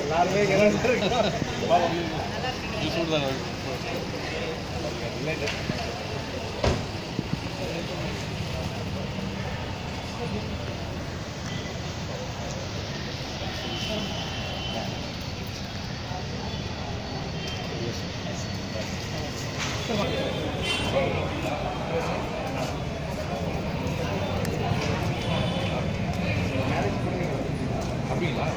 எல்லாருமே அப்படிங்களா?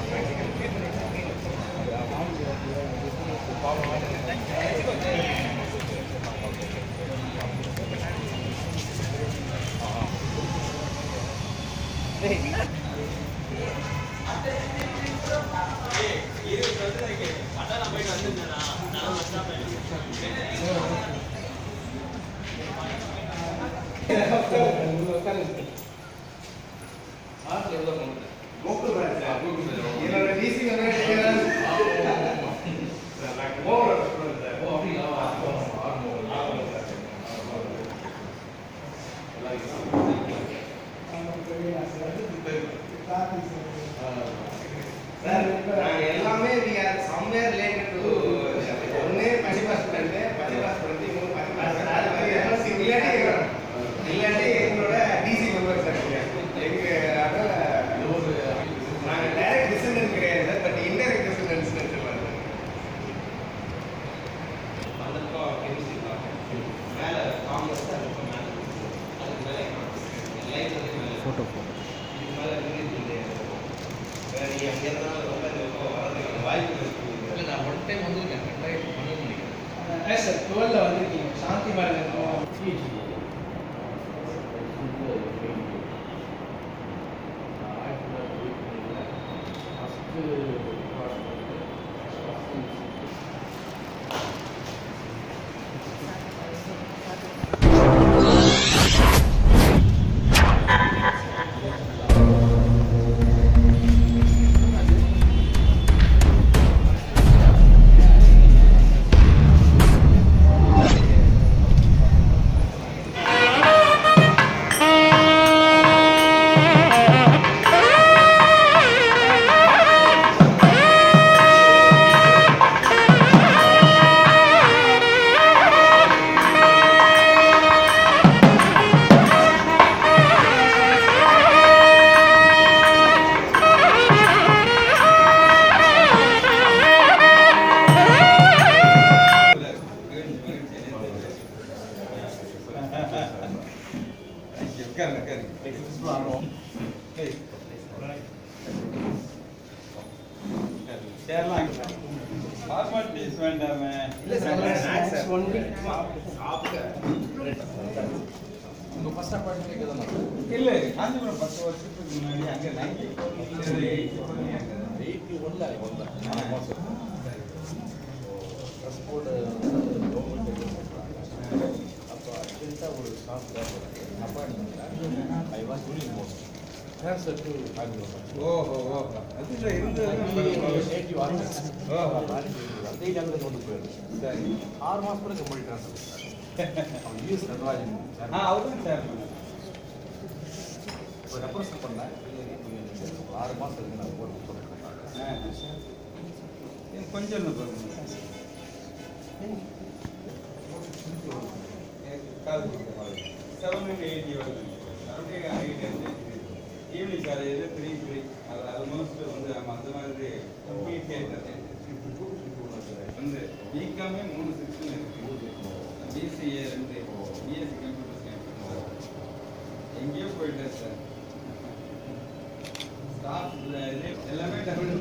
எல்லாமே somewhere related to ஒண்ணே பஞ்சாப் ஸ்டூடண்ட் இல்லாட்டி எங்களோட டிசி மெம்பர்ஸ் எங்க நாங்க டைரக்ட் டிசெண்டன்ட் கிடையாது, பட் இன்டைரக்ட் டிசெண்டன்ட்ஸ் சொல்லுவாங்க. மேல காங்கிரஸ் அதுக்கு மேல போட்டோ இதுக்கு மேல வேற எங்கேயாவது ரொம்ப வாய்ப்பு இருக்கு. இல்லை, நான் ஒன் டைம் வந்துருக்கேன், கட்டாயம் பண்ண முடியும் சார். 12ல வந்திருக்கீங்க, சாந்தி மார்க்கெட் இல்லை, காஞ்சிபுரம் 10 வருஷத்துக்கு முன்னாடி அங்கே 81ல அப்போ அர்ஜென்ட்டாக ஒரு ஸ்டாஃப் அப்பா I was doing most transfer to Kanchipuram. ஓஹோ ஓஹோ, அதில் இருந்து நேட்டிவ் ஆஃபீஸ் அதே டைமில் கொண்டு போயிடும். சரி, 6 மாதம் கூட கம்பெனி ட்ரான்ஸ்ஃபர் யூஎஸ் நடராஜன் அவரும் சார் இப்போ ரெப்ரசன்ட் பண்ணேன். 6 மாதம் இருக்கு நான் போட்டு சொல்லிட்டேன். கொஞ்சம் ஈவினிங் காலேஜ் 3 அது ஆல்மோஸ்ட் வந்து நம்ம அந்த மாதிரி கம்ப்ளீட் வந்து பிகாமே 3 செக்ஷன் இருக்கு, பிசிஏ 2, பிஎஸ்சி கம்ப்யூட்டர் சயின்ஸ். எங்கேயோ போயிட்டேன் சார். ஸ்டாஃப் எல்லாமே double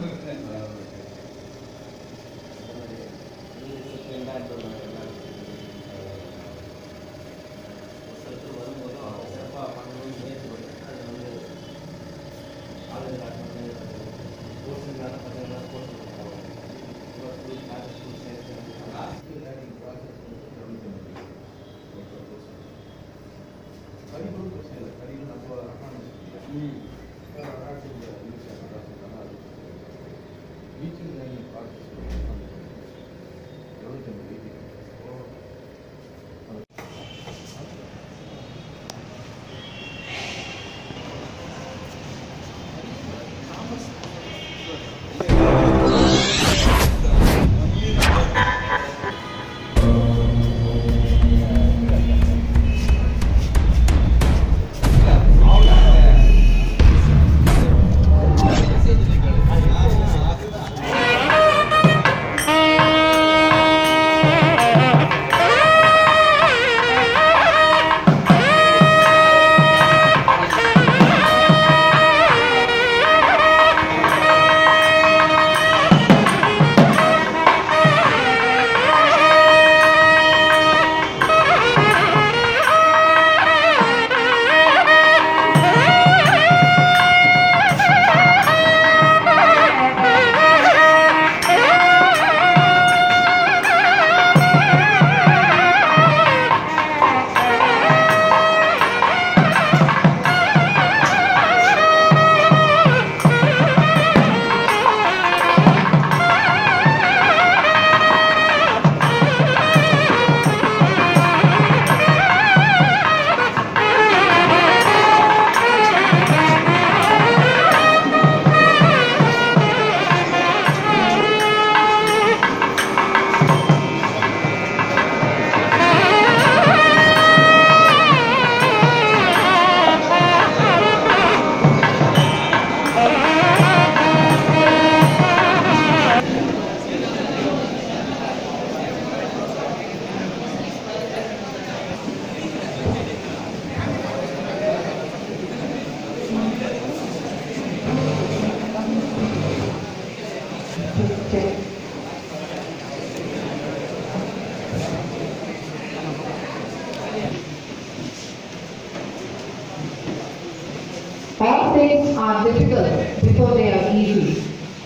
days are difficult before they are easy.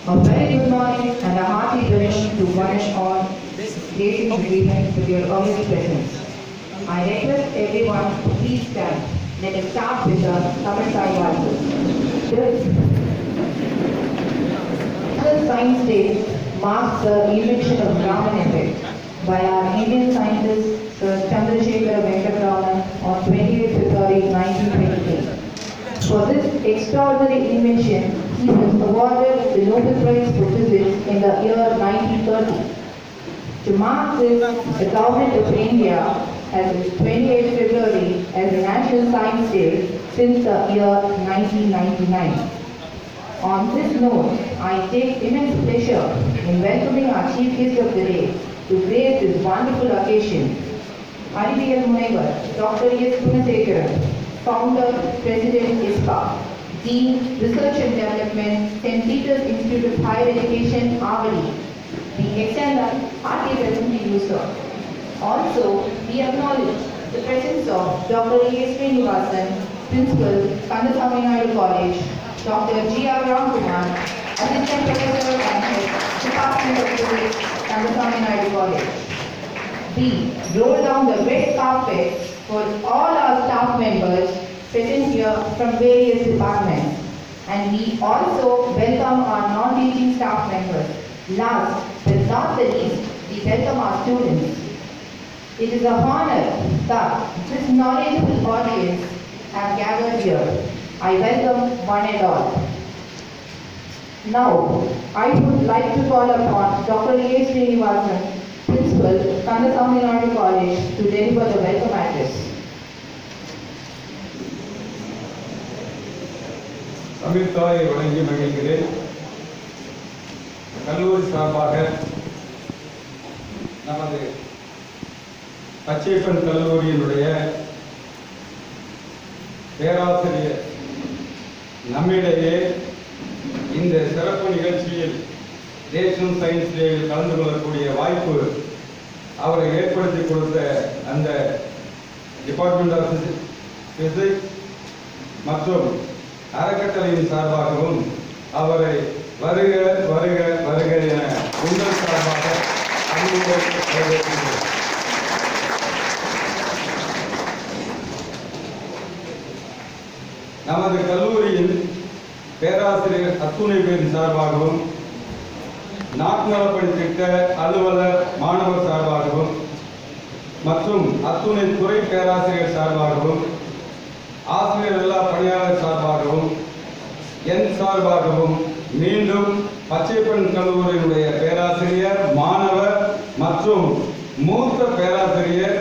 A very good morning and a hearty welcome to one and all, placing agreement with your early presence. I request everyone to please stand. Let us start with the Tamil Sai This Science Day marks the invention of Raman effect by our Indian scientist Sir Chandrasekhara Venkata Raman on 28 February 1923. For this extraordinary invention, he was awarded the Nobel Prize for Physics in the year 1930. To mark this, the Government of India has 28 February as a National Science Day since the year 1999. On this note, I take immense pleasure in welcoming our Chief Guest of the day to grace this wonderful occasion, Ariviyal Munevar, Dr. S. Gunasekaran, Founder, President, ISPA, Dean, Research and Development, St. Peter's Institute of Higher Education, Avali. We extend a hearty welcome to you, sir. Also, we acknowledge the presence of Dr. A. Srinivasan, Principal, Kandaswamy Naidu College, Dr. G. R. Ramkumar, Assistant Professor and Head, Department of Physics, Kandaswamy Naidu College. We roll down the red carpet for all our staff members present here from various departments. And we also welcome our non-teaching staff members. Last but not the least, we welcome our students. It is a honor that this knowledgeable audience have gathered here. I welcome one and all. Now, I would like to call upon Dr. A. Srinivasan, Principal, Kandaswamy Naidu College, to deliver the welcome address. Tamil தாயை வணங்கி மகிழ்கிறேன். கல்லூரி சார்பாக நமது பச்சையப்பன் கல்லூரியினுடைய பேராசிரியர் நம்மிடையே இந்த சிறப்பு நிகழ்ச்சியில் நேஷனல் சயின்ஸ் டேவில் கலந்து கொள்ளக்கூடிய வாய்ப்பு அவரை ஏற்படுத்தி கொடுத்த அந்த டிபார்ட்மெண்ட் ஆஃப் பிசிக்ஸ் மற்றும் அறக்கட்டளையின் சார்பாகவும் அவரை வருக வருக வருக என உங்கள் சார்பாக அன்புடன் வரவேற்கிறேன். நமது கல்லூரியின் பேராசிரியர் அத்துணை பேரின் சார்பாகவும் நாட்டு நலப்பணி திட்ட அலுவலர் மாணவர் சார்பாகவும் மற்றும் அத்துணை துறை பேராசிரியர் சார்பாகவும் ஆசிரியர் எல்லா பணியாளர் சார்பாகவும் என் சார்பாகவும் மீண்டும் பச்சையப்பன் கல்லூரியினுடைய பேராசிரியர் மாணவர் மற்றும் மூத்த பேராசிரியர்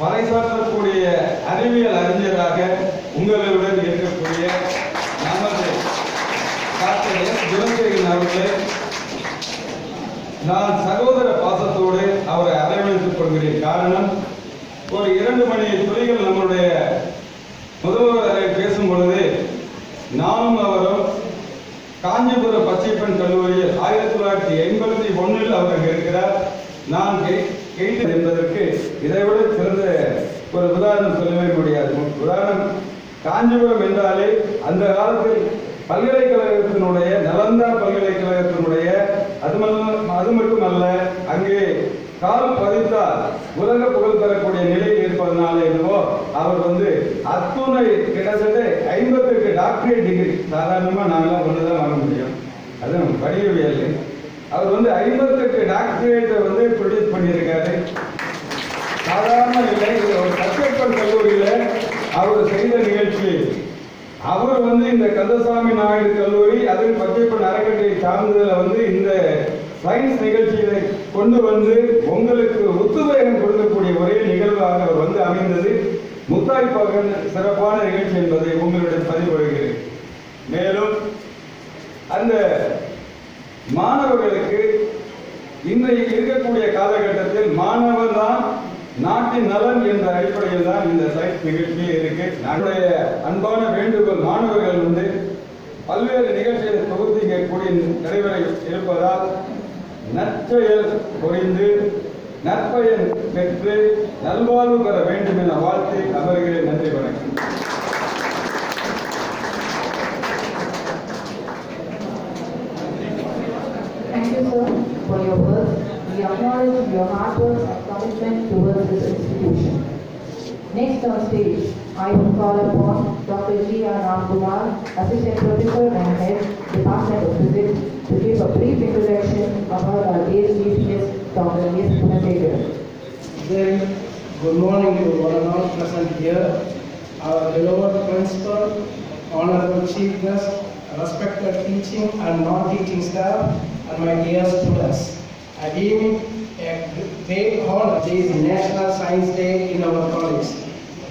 பறைசாற்றக்கூடிய அறிவியல் அறிஞராக உங்களுடன் இருக்கக்கூடிய நமது டாக்டர் எஸ். குணசேகரன் அவர்களை நான் சகோதர பாசத்தோடு அவரை அரவணைத்துக் கொள்கிறேன். காரணம், ஒரு 2 மணி துளிகள் நம்முடைய முதல்வர் அறை பேசும் பொழுது நானும் அவரும் காஞ்சிபுரம் பச்சையப்பன் கல்லூரியில் 1981 அவர் இருக்கிறார். நான் என்பதற்கு இதைவிட சிறந்த ஒரு உதாரணம் சொல்லவே முடியாது. உதாரணம், காஞ்சிபுரம் என்றாலே அந்த காலத்தில் பல்கலைக்கழகத்தினுடைய நலந்தா பல்கலைக்கழகத்தினுடைய அது மட்டுமல்ல, அங்கே கால் பதித்தால் உலக புகழ் பெறக்கூடிய நிலையில் இருப்பதனால என்னவோ அவர் அத்துணை கிட்டத்தட்ட 58 டாக்டரேட் டிகிரி, சாதாரணமா நாங்களாம் ஒண்ணுதான் வாங்க முடியும், அது நம்ம படிக்கவியல். அவர் 58 டாக்டரேட்டை ப்ரொடியூஸ் பண்ணியிருக்காரு. சாதாரண இல்லை. ஒரு பச்சையப்பன் கல்லூரியில அவர் செய்த நிகழ்ச்சி, அவர் இந்த கந்தசாமி நாயுடு கல்லூரி அதில் பச்சையப்பன் அறக்கட்டளை சார்ந்ததுல இந்த சயின்ஸ் நிகழ்ச்சிகளை கொண்டு உங்களுக்கு ஒத்துழைப்பு கொடுக்கக்கூடிய ஒரே நிகழ்வாக அவர் அமைந்தது. முத்தாய்ப்பாக சிறப்பான நிகழ்ச்சி என்பதை உங்களுடன் பதிவு கொள்கிறேன். மேலும் அந்த மாணவர்களுக்கு இன்றைக்கு இருக்கக்கூடிய காலகட்டத்தில் மாணவர் தான் நாட்டின் நலன் என்ற அடிப்படையில் தான் இந்த சயின்ஸ் நிகழ்ச்சியே இருக்கு. நம்முடைய அன்பான வேண்டுகோள், மாணவர்கள் பல்வேறு நிகழ்ச்சிகளை தொகுத்து இங்கே கூடிய நடைபெற இருப்பதால் நற்செயல் புரிந்து நற்பயன் பெற்று நல்வாழ்வு பெற வேண்டும் என வாழ்த்து அமர்கிறேன். நன்றி, வணக்கம். Thank you, sir, for your words. We acknowledge your hard work and commitment towards this institution. Next on stage, I will call upon Dr. G. R. Ramkumar, Assistant Professor and Head, Department of Physics, to give a brief introduction about our ASGPS, Dr. S. Gunasekharan. Then, good morning to one and all present here. Our beloved principal, honorable chief guest, respected teaching and non-teaching staff, and my dear students. I deem it a great honor. This is National Science Day in our college.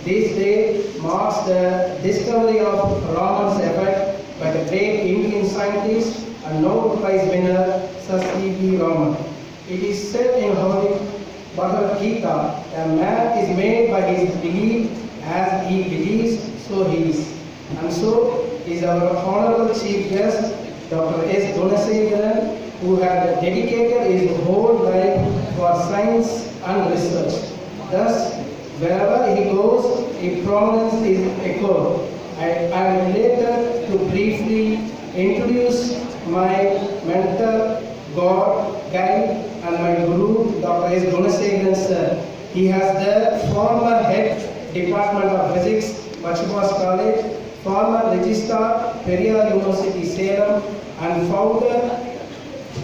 This day marks the discovery of Raman's effect by the great Indian scientist and Nobel Prize winner Sir C.V. Raman. It is said in Holy Bhagavad Gita, a man is made by his belief, as he believes, so he is. And so is our honorable chief guest, Dr. S. Gunasekharan, who had dedicated his whole life for science and research. Thus, wherever he goes, his prominence is echoed. I am related to briefly introduce my mentor, God, guide, and my guru, Dr. S. Gunasekharan sir. He has the former head Department of Physics, Pachibas College, former Registrar, Periyar University, Salem, and founder,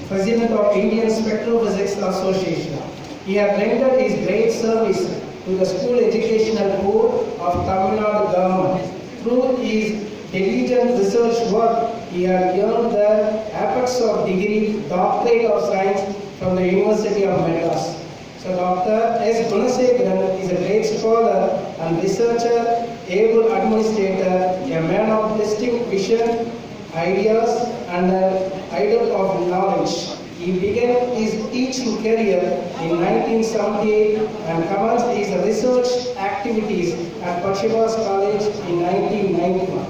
President of Indian Spectrophysics Association. He has rendered his great service to the School Educational Board of Tamil Nadu government. Through his diligent research work, he has earned the apex of degree, Doctorate of Science from the University of Madras. So Dr. S. Gunasekharan is a great scholar and researcher, able administrator, a man of distinct vision, ideas, and an idol of knowledge. He began his teaching career in 1978 and commenced his research activities at Pachibas College in 1991.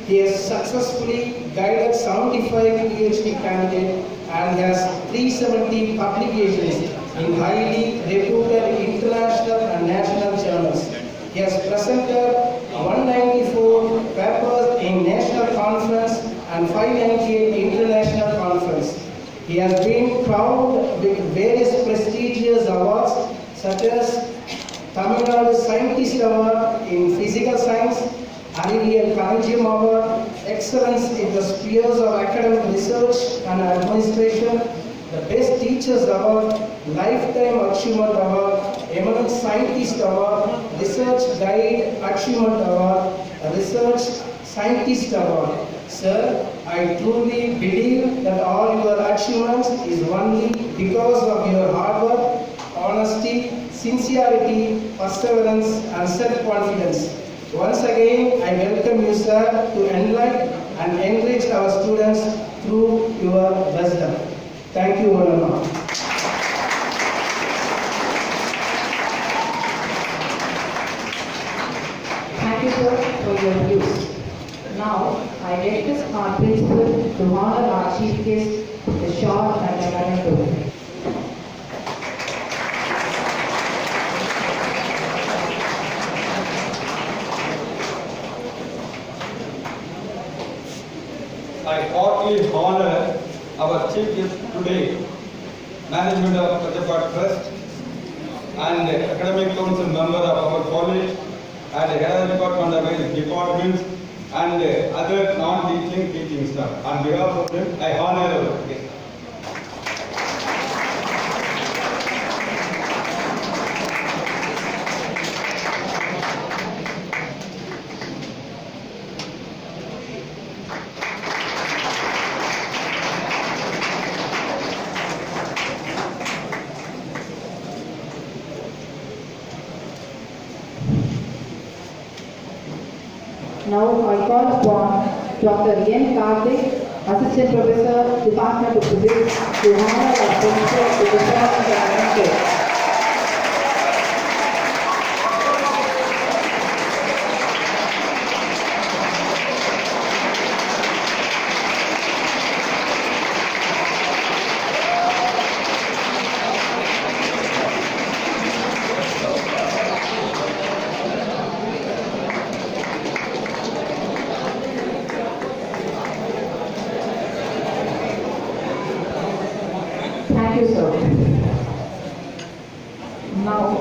He has successfully guided 75 PhD candidates and has 370 publications in highly reputed international and national journals. He has presented 194 papers in national conference and 598 international conference. He has been crowned with various prestigious awards such as Tamil Nadu Scientist Award in Physical Science, Ariel Kanjim Award, Excellence in the Spheres of Academic Research and Administration, the Best Teachers Award, Lifetime Achievement Award, Eminent Scientist Award, Research Guide Achievement Award, Research Scientist Award. Sir, I truly believe that all your achievements is only because of your hard work, honesty, sincerity, perseverance, and self-confidence. Once again, I welcome you, sir, to enlighten and enrich our students through your wisdom. Thank you, one and all. Thank you, sir, for your views. Now, I request our principal to honor our chief guest with a short and a memento. I heartily honor our chief guest today, management of Pachibas Trust and academic council member of our college and head of department of various departments and other non-teaching teaching staff. On behalf of them, I honor our guest. Now I call upon Dr. N. Karthik, Assistant Professor, Department of Physics, to honor our principal with the short and a memento. Thank you, sir. Now,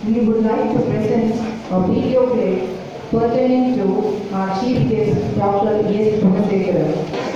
we would like to present a video clip pertaining to our chief guest, Dr. S. Gunasekaran.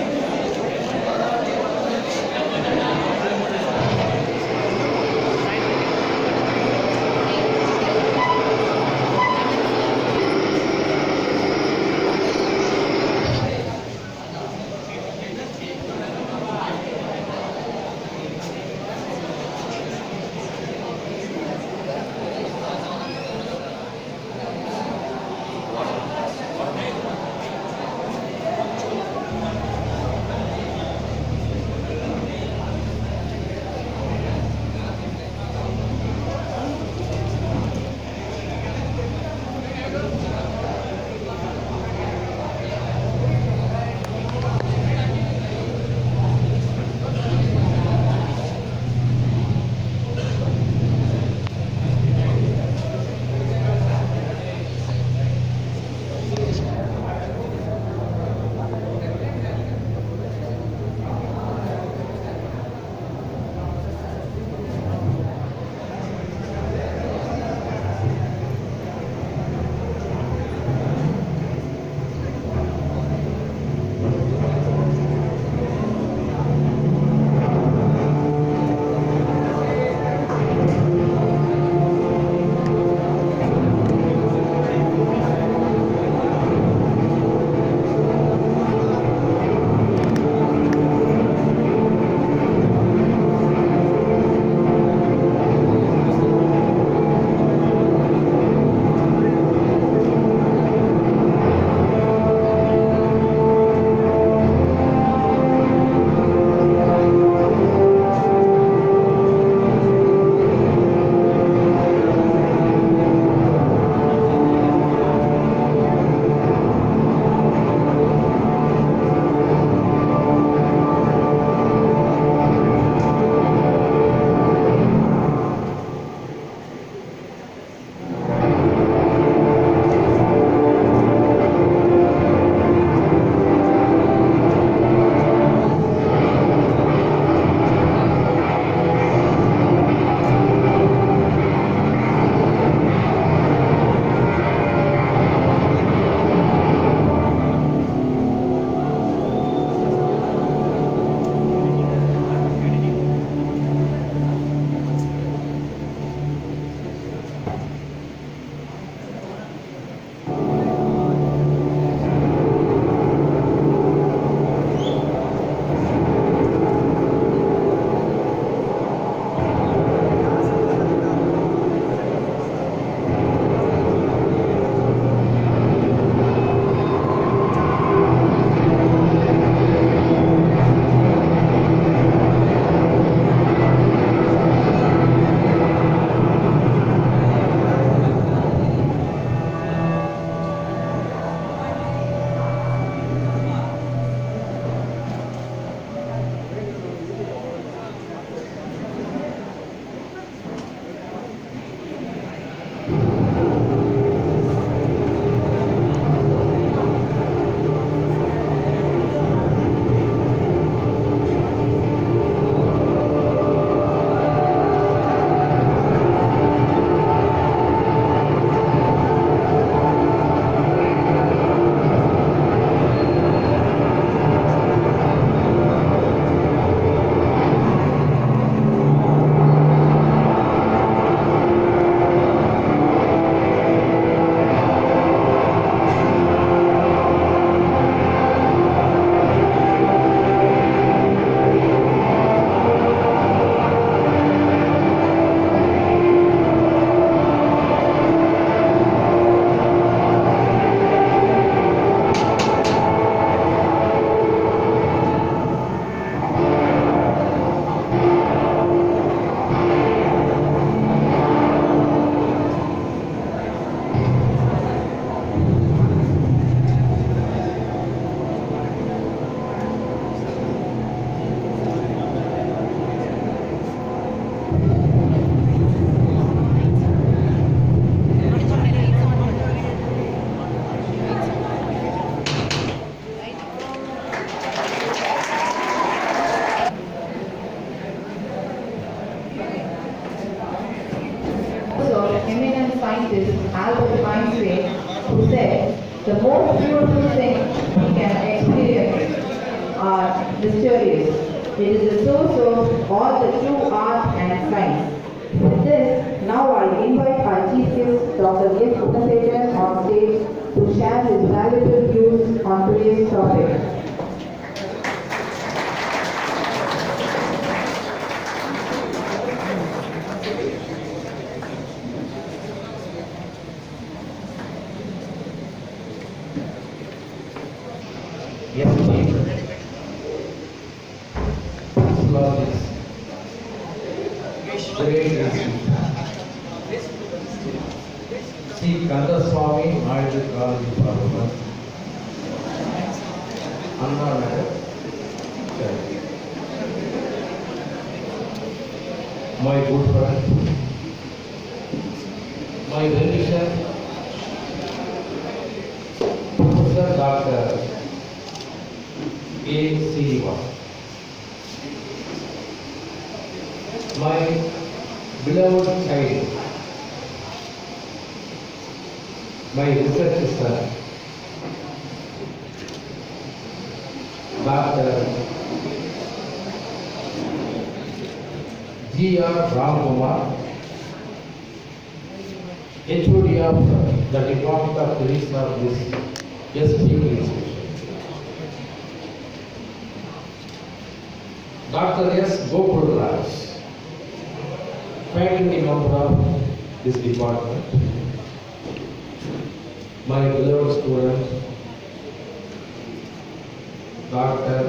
scientist Albert Einstein, who said, "The most beautiful things we can experience are mysterious. It is the source of all the true art and science." With this, now I invite our chief guest, Dr. S. Gunnasegaran, on stage to share his valuable views on today's topic. Yes, Chief. Lord is great. Sri Kandaswamy Naidu College Parliament, Anna Nagar, my good friend, my well-wisher, Professor Dr. A. Srinivas, my beloved child, my research son, Dr. G. R. Ramkumar, HOD of the Department of Physics of this SPU institution. Dr. S. Gokul Raj, faculty member of this department, my beloved student, Dr.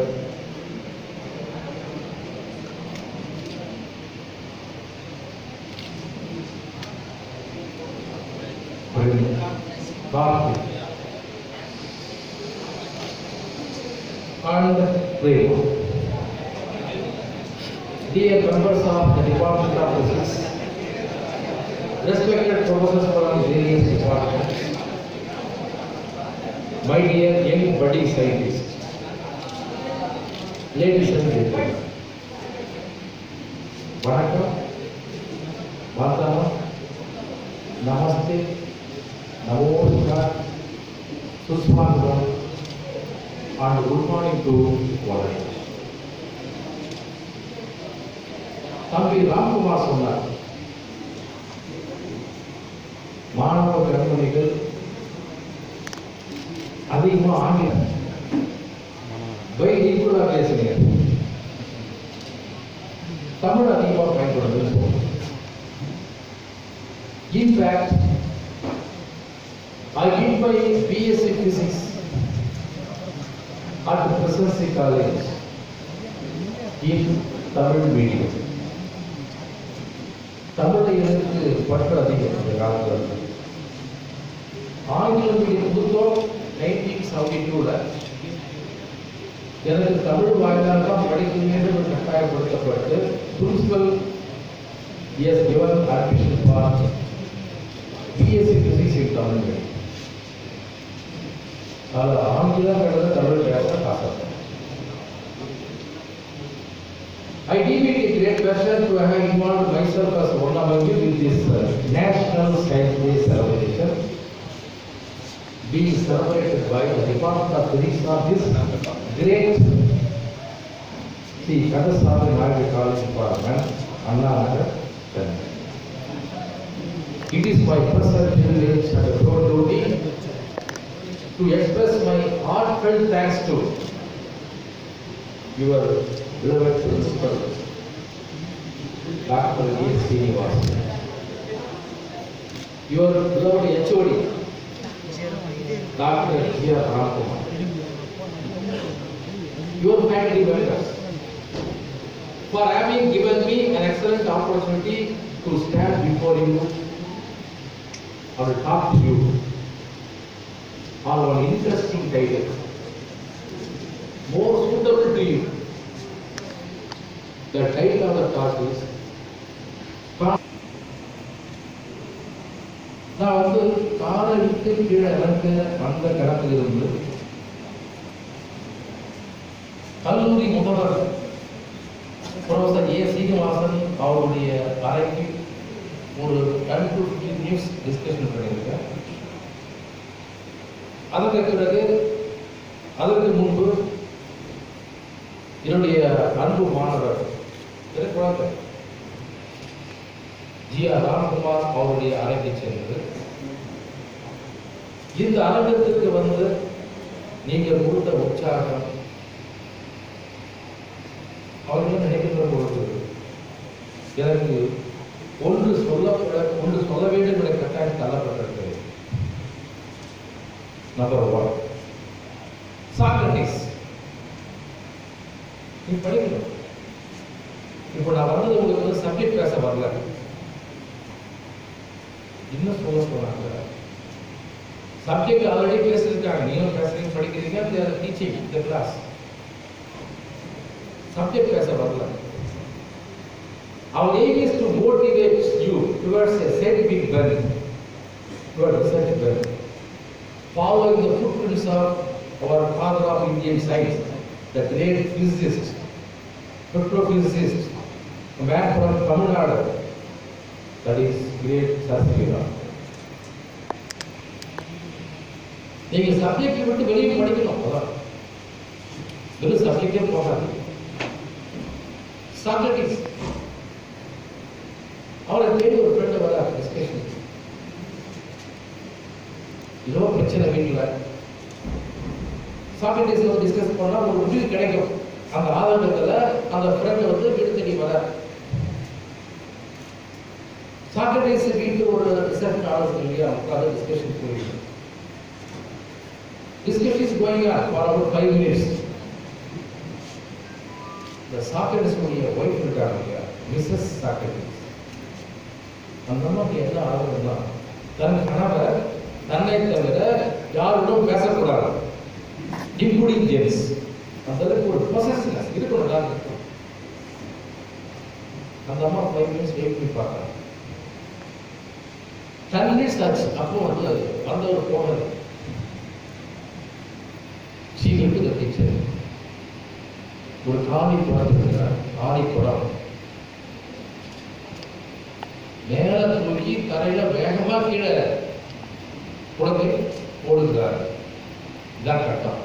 Bharti and Prema. Dear members of the Department of Physics, respected professors from various departments, my dear young budding scientists, ladies and gentlemen, Vanakkam, Vandana, Namaste, Namaskar, Susmanam, and good morning to all. தம்பி ராம்குமார் சொன்னார், மாணவ கண்மணிகள் அதிகமாக ஆங்கிலம் by ஈக்குவலா பேசுங்க, தமிழ் அதிகமாக பயன்படுதுன்னு சொல்லுவோம். In fact I did my BSc Physics at the Presidency College in Tamil medium. Tamil எனக்கு பற்று அதிகம் இந்த காலத்தில். ஆங்கில மீடியம் புத்தகம் 1972 எனக்கு தமிழ் வாயிலாக தான் படிக்க வேண்டும் என்று கட்டாயப்படுத்தப்பட்டு principal has given admission for BSc Physics in Tamil. அதில் ஆங்கிலம் எழுத தமிழ் பேச ஆசைப்பட்டேன். I deem it a great pleasure to have involved myself as one of you in this National Science Day celebration being celebrated by the Department of Physics of this great Sri Kandaswamy Naidu College Department, Anna Nagar, Chennai. It is my personal privilege and a proud duty to express my heartfelt thanks to your beloved principal, Dr. A. Srinivas, your beloved HOD, Dr. G. R. Ramkumar, your faculty members, for having given me an excellent opportunity to stand before you and talk to you on one interesting title, more suitable to you. The title of the talk is நான் வந்து காலை விட்டு கீழே இறங்க அந்த கடத்தில் இருந்து கல்லூரி முதல்வர் ப்ரொஃபசர் ஏ. சீனிவாசன் அவருடைய அறைக்கு ஒரு 10 to 15 minutes டிஸ்கஷன் பண்ணியிருக்கேன். அதற்கு பிறகு அதற்கு முன்பு என்னுடைய அன்பு மாணவர் குழந்தை ஜி.ஆர். ராம்குமார் அவருடைய அரங்கை சேர்ந்தது. இந்த அரங்கத்திற்கு வந்து நீங்கள் கொடுத்த உற்சாகம் அவர்கள் நினைக்கின்ற பொழுது எனக்கு ஒன்று சொல்ல வேண்டும் என கட்டாயம் தள்ளப்பட்டிருக்கிறது. Number 1 Socrates. நீ படிக்கணும். இப்போ நான் வந்தது உங்களுக்கு வந்து சப்ஜெக்ட் பேச வரல, இன்னும் சொல்ல போனாங்க சப்ஜெக்ட் ஆல்ரெடி பேசியிருக்காங்க, நீங்களும் பேசுறீங்க, படிக்கிறீங்க, டீச்சிங் இந்த கிளாஸ். சப்ஜெக்ட் பேச வரல. Our aim is to motivate you towards a scientific bent, towards research bent, following the footprints of our father of Indian science, the great physicist, petrophysicist, a man from Tamil Nadu, that is great Sir C.V. Raman. நீங்கள் subject விட்டு வெளியே படிக்கணும். அதான் வெறும் சப்ஜெக்டே போகாது. Socrates அவரை தேடி ஒரு ஃப்ரெண்டு வர டிஸ்கஷன். ஏதோ பிரச்சனை வீட்டில் சாக்ரட்டிஸ் வந்து டிஸ்கஸ் பண்ணால் ஒரு முடிவு கிடைக்கும். அந்த ஆதங்கத்தில் அந்த ஃப்ரெண்டு வந்து வீடு தேடி வர. சாக்ரட்டிஸ் வீட்டு ஒரு ரிசர்ச் ஆலோசனை இல்லையா, உட்காந்து டிஸ்கஷன் போயிருக்கு. Discussion is going on for about 5 minutes. The Socrates wife இருக்காங்க இல்லையா, மிஸ்ஸஸ் சாக்ரட்டிஸ். அந்த அம்மாவுக்கு என்ன ஆகுதுன்னா, தன் கணவர் தன்னை தவிர யாருடன் பேசக்கூடாது, இன்க்ளூடிங் ஜென்ஸ். அந்த ஒரு பொசசிவ்னஸ் இருக்கணும். அந்த அம்மா 5 minutes வெயிட் பண்ணி பார்க்கறாங்க. 10 minutes ஆச்சு. அப்போ வந்து அந்த ஒரு போனது சீனிட்டு இந்த டீச்சர் ஒரு காணி குடம், காணி குடம் மேல தூக்கி தரையில வேகமா கீழே குடத்தை போடுகிறார். இதான் கட்டம்.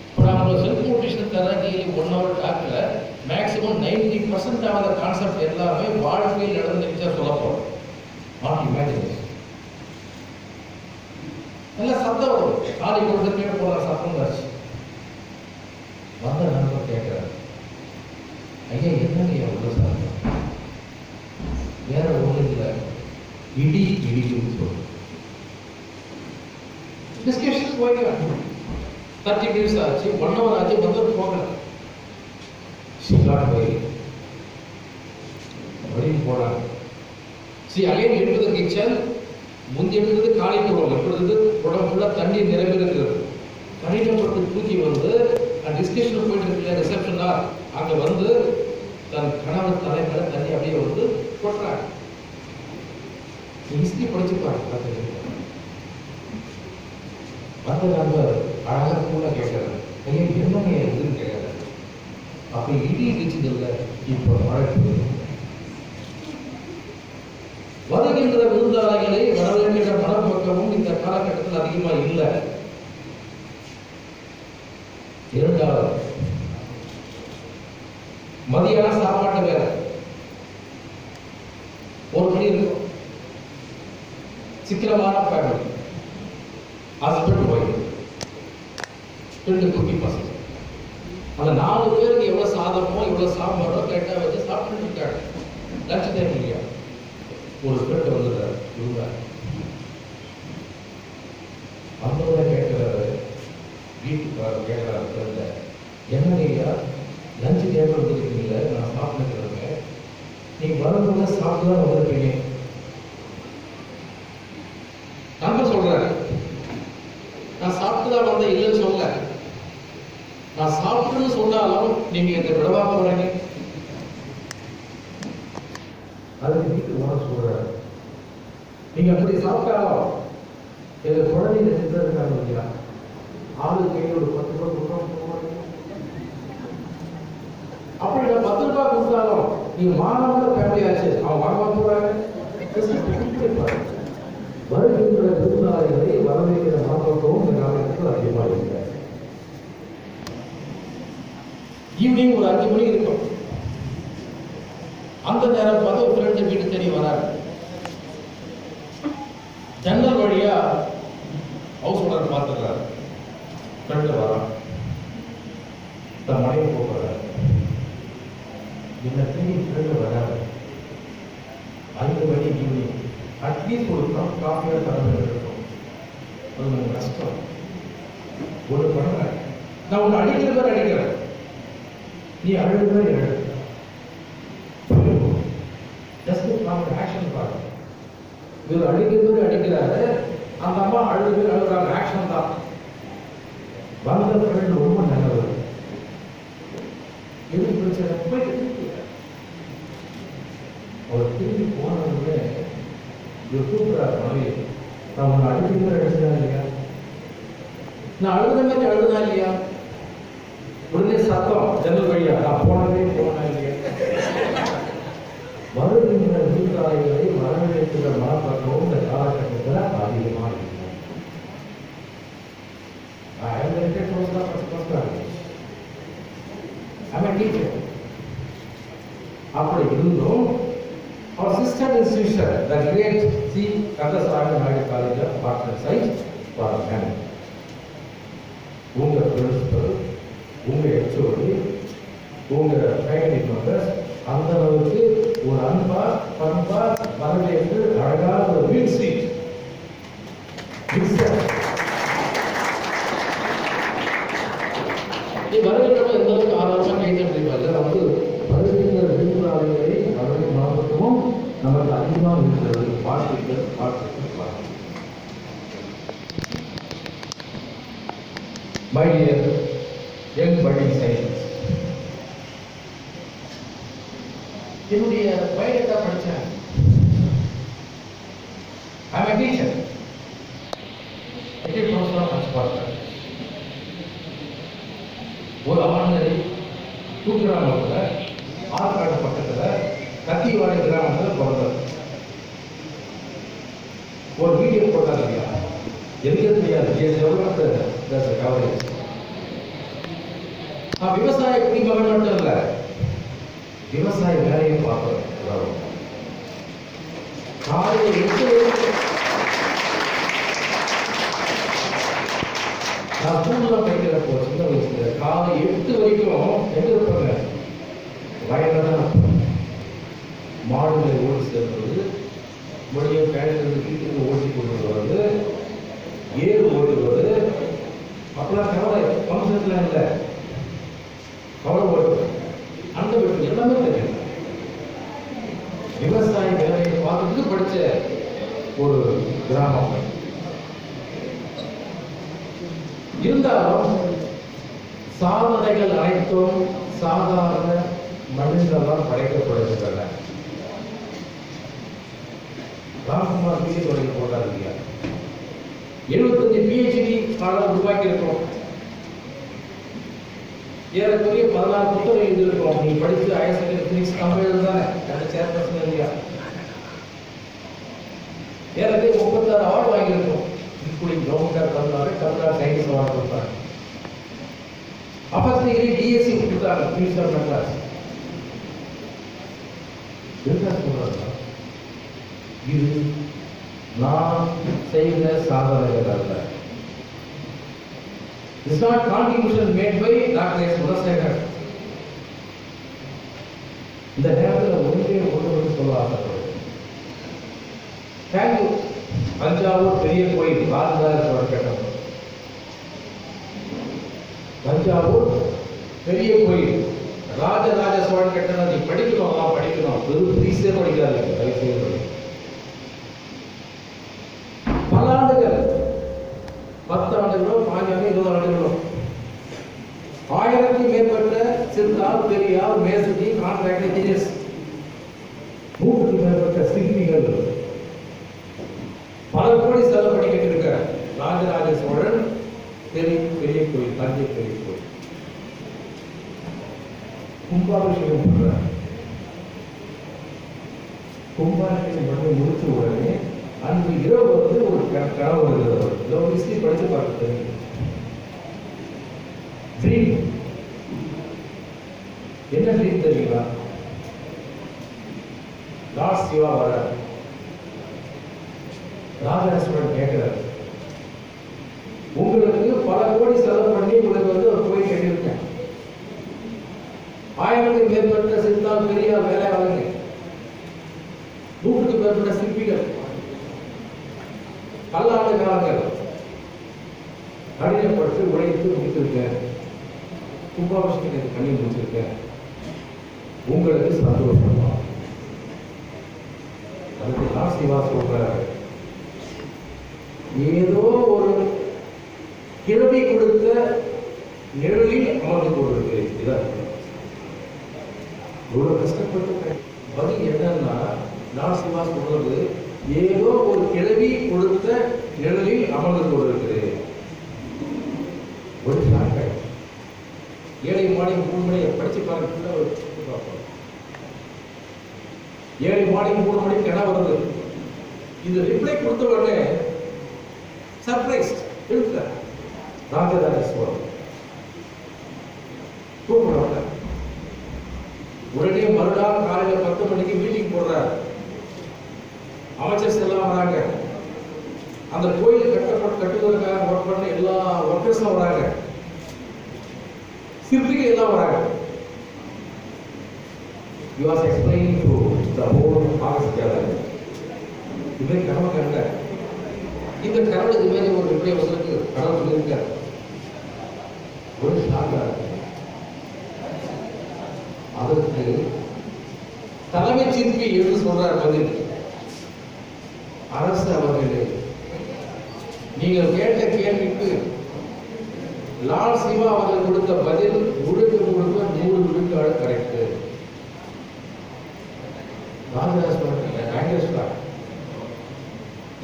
இப்போ நம்ம செல்ஃப் மோட்டிவேஷன் தர டெய்லி 1 hour டாக்ல மேக்ஸிமம் 90% ஆன கான்செப்ட் எல்லாமே வாழ்க்கையில் நடந்துச்சா சொல்ல போறோம். Not imagination. நல்ல சத்தம் வரும். காலை கொடுத்து கீழே போடுற சத்தம் ஆச்சு. வந்த நண்பர் கேட்கிறார், ஐயா என்னங்க உள்ள சாத்தம்? வேற ஒண்ணு இல்லை, இடி இடிக்குன்னு சொல்லு. டிஸ்கஷன் போயிட்டு 30 minutes ஆச்சு, 1 hour ஆச்சு, வந்து போகல. சிங்காட் போய் அப்படின்னு போனாங்க. அகைன் எடுப்பது கிச்சன். முந்தி எடுத்தது காலை குடம், எப்பொழுது குடம் ஃபுல்லாக தண்ணீர் நிரம்பி இருக்கிறது. கடினப்பட்டு தூக்கி வந்து டிஸ்கஷன் போயிட்டு இருக்கிற ரிசப்ஷனா அங்கே வந்து தன் கணவன் தலைமையில தண்ணி அப்படியே வந்து கொட்டுறாங்க. ஹிஸ்டரி படிச்சுப்பாங்க. அந்த நண்பர் அழகாக கூட கேட்கிறார், ஐயா என்னங்க இதுன்னு கேட்கிறார். அப்போ இடி இடிச்சது இல்லை, இப்போ மழை பெய்யுது. வருகின்ற விருந்தாளிகளை வரவேற்கின்ற மனப்பக்கமும் இந்த காலகட்டத்தில் அதிகமா இல்லை. இரண்டாவது, மதியான சாப்பாட்டு வேலை 1 மணி இருக்கும். சிக்கனமான ஃபேமிலி, ஹஸ்பண்ட் ஒய்ஃப், 2 குட்டி பசங்க. அந்த 4 பேருக்கு எவ்வளவு சாதமோ எவ்வளவு சாம்பாரோ கேட்டா வச்சு சாப்பிட்டு இருக்காங்க. லட்ச டைம் இல்லையா. ஒரு ஃப்ரெண்ட் வந்துடுறாரு, இருந்தார். வந்தோட கேட்கிறாரு, வீட்டுக்கு கேட்கிறாரு ஃப்ரெண்ட, என்னங்கய்யா லஞ்சு டேபிள் வந்துருக்கீங்கள, நான் சாப்பிட்டுக்கிறேங்க, நீங்க வரும்போது சாப்பிட்டு தான் வந்திருப்பீங்க. நண்பர் சொல்றாரு, நான் சாப்பிட்டு தான் வந்தேன், இல்லைன்னு சொல்ல. நான் சாப்பிட்டுன்னு சொன்னாலும் நீங்க இந்த விடவா போறீங்க. அதுக்கு வீட்டுக்கு ஓட சொல்றாரு, நீங்க அப்படி சாப்பிட்டாலும் எங்க குழந்தைங்க செஞ்சிருக்காங்க இல்லையா, ஆளு கையில் ஒரு 10 ரூபாய் கொடுத்தோம். அப்படி நான் 10 ரூபாய் கொடுத்தாலும் நீங்க மாணவ ஃபேமிலி ஆச்சு, அவன் வாங்க போறாங்க. வருகின்ற விருந்தாளிகளை வரவேற்கிற மனப்பக்குவம் இந்த காலகட்டத்தில் அதிகமாக இருக்கு. ஈவினிங் ஒரு 5 மணி இருக்கும். அந்த நேரம் பார்த்து ஒரு ஃப்ரெண்டு வீட்டு தேடி வராரு. ஜன்னல் வழியா ஹவுஸ் ஓனர் பார்த்துக்கிறாரு. ஃப்ரெண்டு வரான், தன் மனைவி போகிறார். என்ன தேடி ஃப்ரெண்டு வராரு. 5 மணி ஈவினிங் அட்லீஸ்ட் ஒரு கப் காஃபியாக தரணும் இருக்கும். அது எனக்கு கஷ்டம். ஒரு பண்ணுறேன், நான் உன்னை அடிக்கிற மாதிரி அடிக்கிறேன், நீ அழுது மாதிரி எழுது. ஆக்ஷன் பாருங்க. இவர் அடிக்கிற மாதிரி அடிக்கிறாரு, அந்த அம்மா அழுது அழுகுறாங்க. ஆக்ஷன் தான். வந்த ஃப்ரெண்ட் ரொம்ப நல்லவர். எது பிரச்சனை போயிட்டு அவர் திரும்பி போனவங்களே இவர் கூப்பிடுறாரு மனைவி, நான் உன்னை அடிக்கிற மாதிரி அடிச்சதா இல்லையா, நான் அழுத மாதிரி அழுதா இல்லையா? உடனே சத்தம் ஜன்னல் வழியா, நான் போனதே போனா இல்லையா? வருகின்ற விருந்தாளிகளை வரவேற்கிற மனப்பக்குவம் இந்த காலகட்டத்தில் அதிகமாக இருக்கும். அப்படி இருந்தும் our sister institution, the great C. Kandaswamy Naidu College of Arts and Science for men. உங்க பிரின்சிபல், உங்க HOD, உங்க ஃபேக்கல்டி மெம்பர்ஸ் அந்த அளவுக்கு ஒரு அன்பா பண்பா வரவேற்று அழகான ஒரு வீழ்ச்சி வரவேற்கிறப்ப எந்த அளவுக்கு ஆர்வமாக கைது முடிவாங்க. வந்து வருகின்ற விருந்தாளிகளை வரவேற்க மாவட்டமும் நமக்கு அதிகமாக இருக்கிறது. வாழ்த்துக்கள் வாழ்த்துக்கள் வாழ்த்துக்கள். My dear young budding scientists, என்னுடைய பையனை படித்தேன். I am teacher. பார்த்தேன் ஒரு ஆண்களை தூக்கிராமத்தில் ஆற்காடு பக்கத்தில் கத்திவாடி கிராமத்தில் பிறந்தார். ஒரு வீடியோ போட்டாங்க இல்லையா, எதுக்கு தெரியாது கவரேஜ். விவசாய குடிமகன் மட்டும் இல்லை, விவசாய வேலையை பார்க்கிறோம். காலையில் 8 நான் ஸ்கூல்ல படிக்கிறப்போ சின்ன வயசுல காலை 8 வரைக்கும் எங்க இருப்பாங்க, வயலில் தான் இருப்பாங்க. மாடுகளை ஓடி சேர்றது, மொழியை பேருந்து வீட்டுக்கு ஓட்டி கொண்டு வருவது, ஏறு ஓடுவது, அப்பெல்லாம் கவலை ஃபங்க்ஷன்லாம் இல்லை, கவலை ஓடுவது, அந்த வீட்டு எல்லாமே தெரியும். விவசாய வேலையை பார்த்துட்டு படிச்ச ஒரு கிராமம். இருந்தாலும் சாதனைகள் அனைத்தும் சாதாரண மனிதர்களால் படைக்கப்படுகின்றன. ராம்குமார் பிஎச்டி போட்டார் இல்லையா, 75 PhD உருவாக்கி இருக்கோம். ஏறக்குறைய 16 புத்தகம் எழுதியிருக்கோம். நீ படித்து ஹையர் செகண்டரி பிசிக்ஸ் கம்பெனி தானே சேர்பர்சன் இல்லையா, ஏறக்குறைய 36 அவார்டு வாங்கியிருக்கோம். including government Tamil Nadu science award கொடுத்தாங்க. அப்பர் டிகிரி டிஎஸ்சி கொடுத்தாங்க மினிஸ்டர் மெட்ராஸ். இது நான் செய்த சாதனைகள் அல்ல. It's not contribution made by Dr. S. Mudassegar. இந்த நேரத்தில் ஒன்று சொல்ல ஆசைப்படுறேன். தேங்க்யூ. தஞ்சாவூர் பெரிய கோயில் ராஜராஜ சோழன் கட்டணம். தஞ்சாவூர் பெரிய கோயில் ராஜராஜ சோழன் கட்டணம். நீ படிக்கணும் படிக்கணும், வெறும் ப்ரீஸே படிக்காது, தயவுசெய்து படி. பல ஆண்டுகள், 10 ஆண்டுகளோ 5 ஆண்டு 20 ஆண்டுகளோ 1000க்கும் மேற்பட்ட சிறுதால் பெரியார் மேசதி கான்ட்ராக்ட் இன்ஜினியர்ஸ், 100க்கும் மேற்பட்ட சிற்பிகள், பல கோடி செலவு பண்ணிக்கிட்டு இருக்க ராஜராஜ சோழன் பெரிய கோயில், தஞ்சை பெரிய கோயில் கும்பாபிஷேகம் பண்ற கும்பாபிஷேகம் பண்ணி முடிச்ச உடனே அன்று இரவு வந்து ஒரு கனவு வருகிறது. ஹிஸ்டரி படிச்சு பார்க்க தெரியும். ட்ரீம் என்ன ட்ரீம் தெரியுங்களா? லார்ட் சிவா வர ராஜராஜன் கேட்கிறார், உங்களுக்கு பல கோடி செலவு பண்ணி உங்களுக்கு வந்து ஒரு கோயில் கட்டியிருக்கேன், 1000க்கு மேற்பட்ட சித்தால் பெரியார் வேலையாளங்க, 100க்கு மேற்பட்ட சிற்பிகள், பல்லாண்டுகாரர்கள் கடினப்பட்டு உழைத்து முடித்திருக்கேன், கும்பாபிஷேகம் பண்ணி முடிச்சிருக்கேன், உங்களுக்கு சந்தோஷமா? அதுக்கு லார்ட் சிவா சொல்றாரு, ஏதோ ஒரு கிழவி கொடுத்த நிழலில் அமர்ந்து கொண்டிருக்கிறேன். இதான் இவ்வளவு கஷ்டப்பட்டு பதில் என்னன்னா, லார்ட் சிவா சொல்றது, ஏதோ ஒரு கிழவி கொடுத்த நிழலில் அமர்ந்து கொண்டிருக்கிறேன். ஒரு நாட்கள் 7 மாடி 3 மணி படிச்சு பாருங்க. 7 மாடி 3 மணி கிணறு வருது. இந்த ரிப்ளை கொடுத்த உடனே சர்ப்ரைஸ் எழுதுற ராஜராஜேஸ்வரம் கூப்பிடுறாங்க. உடனே மறுநாள் காலையில் 10 மணிக்கு மீட்டிங் போடுறாரு. அமைச்சர்ஸ் எல்லாம் வராங்க. அந்த கோயில் கட்டுவதற்காக ஒர்க் பண்ண எல்லா ஒர்க்கர்ஸும் வராங்க. சிற்பிகள் எல்லாம் வராங்க. He was explaining to the whole August gathering. இதை கனவு கண்ட இந்த கனவுக்கு மேலே ஒரு ரிப்ளை வந்திருக்கு. கனவு சொல்லியிருக்காரு. ஒரு ஷாக்கா அதற்கு தலைமை சிற்பி என்று சொல்றார் பதில், அரசு அவர்களே, நீங்கள் கேட்ட கேள்விக்கு லார்ட் சிவா அவர்கள் கொடுத்த பதில் முழுக்க 100 விழுக்காடு கரெக்ட். ராஜராஜேஸ்வரர்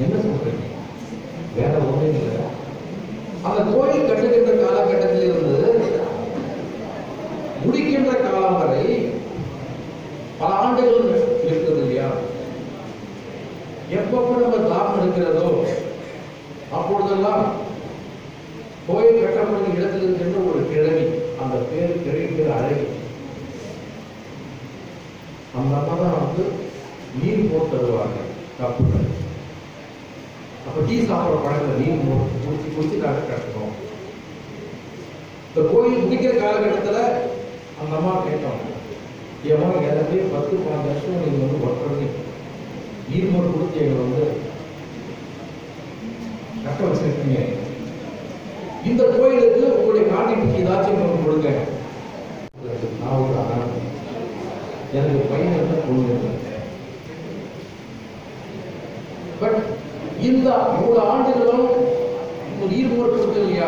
என்ன சொல்றீங்க? வேற ஒன்றும் இல்லை. அந்த கோயில் கட்டுகின்ற காலகட்டத்தில் இருந்து முடிக்கின்ற காலம் வரை பல ஆண்டுகள் இருக்கிறது இல்லையா? எப்பப்ப நம்ம தாம் எடுக்கிறதோ அப்பொழுதெல்லாம் கோயில் கட்டப்படும் இடத்தில் இருக்கின்ற ஒரு கிழவி, அந்த பேர் கிழவி பேர் அழகி. அந்த அம்மா தான் வந்து நீர் போட்டு தருவாங்க கப்புகள். அப்ப டீ சாப்பிட்ற பழக்கத்தில் நீர் குடிச்சு கட்டணும். இந்த கோயில் முடிக்கிற காலகட்டத்தில் அந்த அம்மா கேட்டோம், ஏமா எல்லாத்தையும் 10-12 வருஷம் நீங்க வந்து ஒர்க் பண்ணி நீர் மோர் கொடுத்து எங்களை வந்து கட்ட வச்சிருக்கீங்க, இந்த கோயிலுக்கு உங்களுடைய கான்ட்ரிபியூஷன் ஏதாச்சும் ஒன்று கொடுங்க. நான் ஒரு எனக்கு பையன் இருந்தால் கொண்டு, பட் இந்த 3 ஆண்டுகளும் நீர் மோர் கொடுத்து இல்லையா,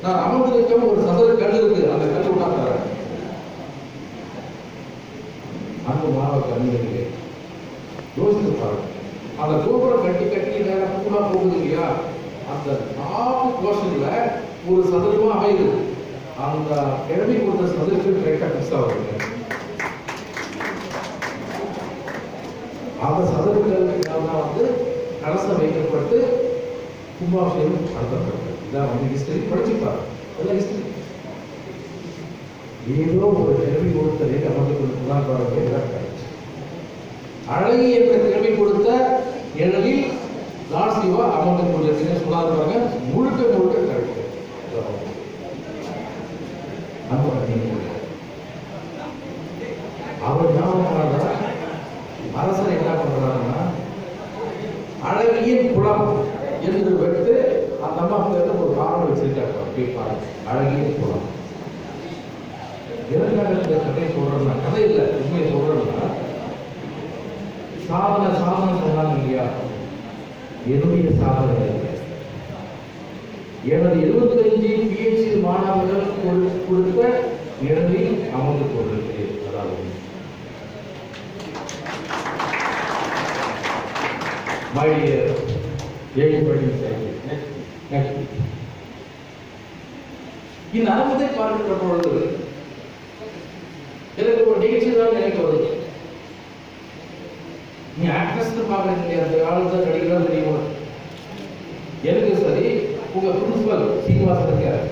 நான் அமர்ந்திருக்க ஒரு சதுர கல் இருக்கு, அந்த கல் விடாத அன்பு மாணவ கல்விகளுக்கு யோசித்து பாருங்க. அந்த கோபுரம் கட்டி நேரம் கூட போகுது இல்லையா, அந்த 4 போர்ஷன்ல ஒரு சதுரமா அமையுது. அந்த கிழமை கொடுத்த சதுரத்துக்கு கரெக்டா மிஸ் ஆகுது. அந்த சதுரங்கள் வந்து கலசம் வைக்கப்பட்டு கும்பாபிஷேகம் நடத்தப்பட்டது. இதான் வந்து ஹிஸ்டரி படிச்சுப்பாரு. அதெல்லாம் ஹிஸ்டரி. ஏதோ ஒரு கிழமை கொடுத்ததை அமர்ந்து கொடுத்துதான் பாருங்க. அழகி என்ற கிழமை கொடுத்த நிழலில் லார்ட் சிவா அமர்ந்து கொண்டிருக்கிறேன் சொன்னார் பாருங்க. முழுக்க கரெக்ட். அவர் ஞாபகமாக அரசர் என்ன பண்றாருன்னா, அழகியின் குளம் என்று வைத்து அந்த அம்மா பேருக்கு ஒரு காரணம் வச்சிருக்காரு. அழகியின் குளம் எதற்காக இந்த கதையை சொல்றேன்னா, கதை இல்லை உண்மையை சொல்றேன்னா, சாதனை சொன்னாங்க இல்லையா, என்னுடைய சாதனை எனது 75 PhD மாணவர்கள் கொடுத்த நிழலில் அமர்ந்து கொண்டிருக்கிறேன். அதாவது my dear everybody next இந்த அனுபவத்தை பார்க்கின்ற பொழுது எனக்கு ஒரு நிகழ்ச்சி தான் நினைக்க வருது. நீங்க ஆக்ட்ரஸ் பாக்குறீங்க, அந்த ஆளு தான் நடிகர் தெரியும். எனக்கு சரி, உங்க பிரின்சிபல் சீனிவாசன் இருக்கார்.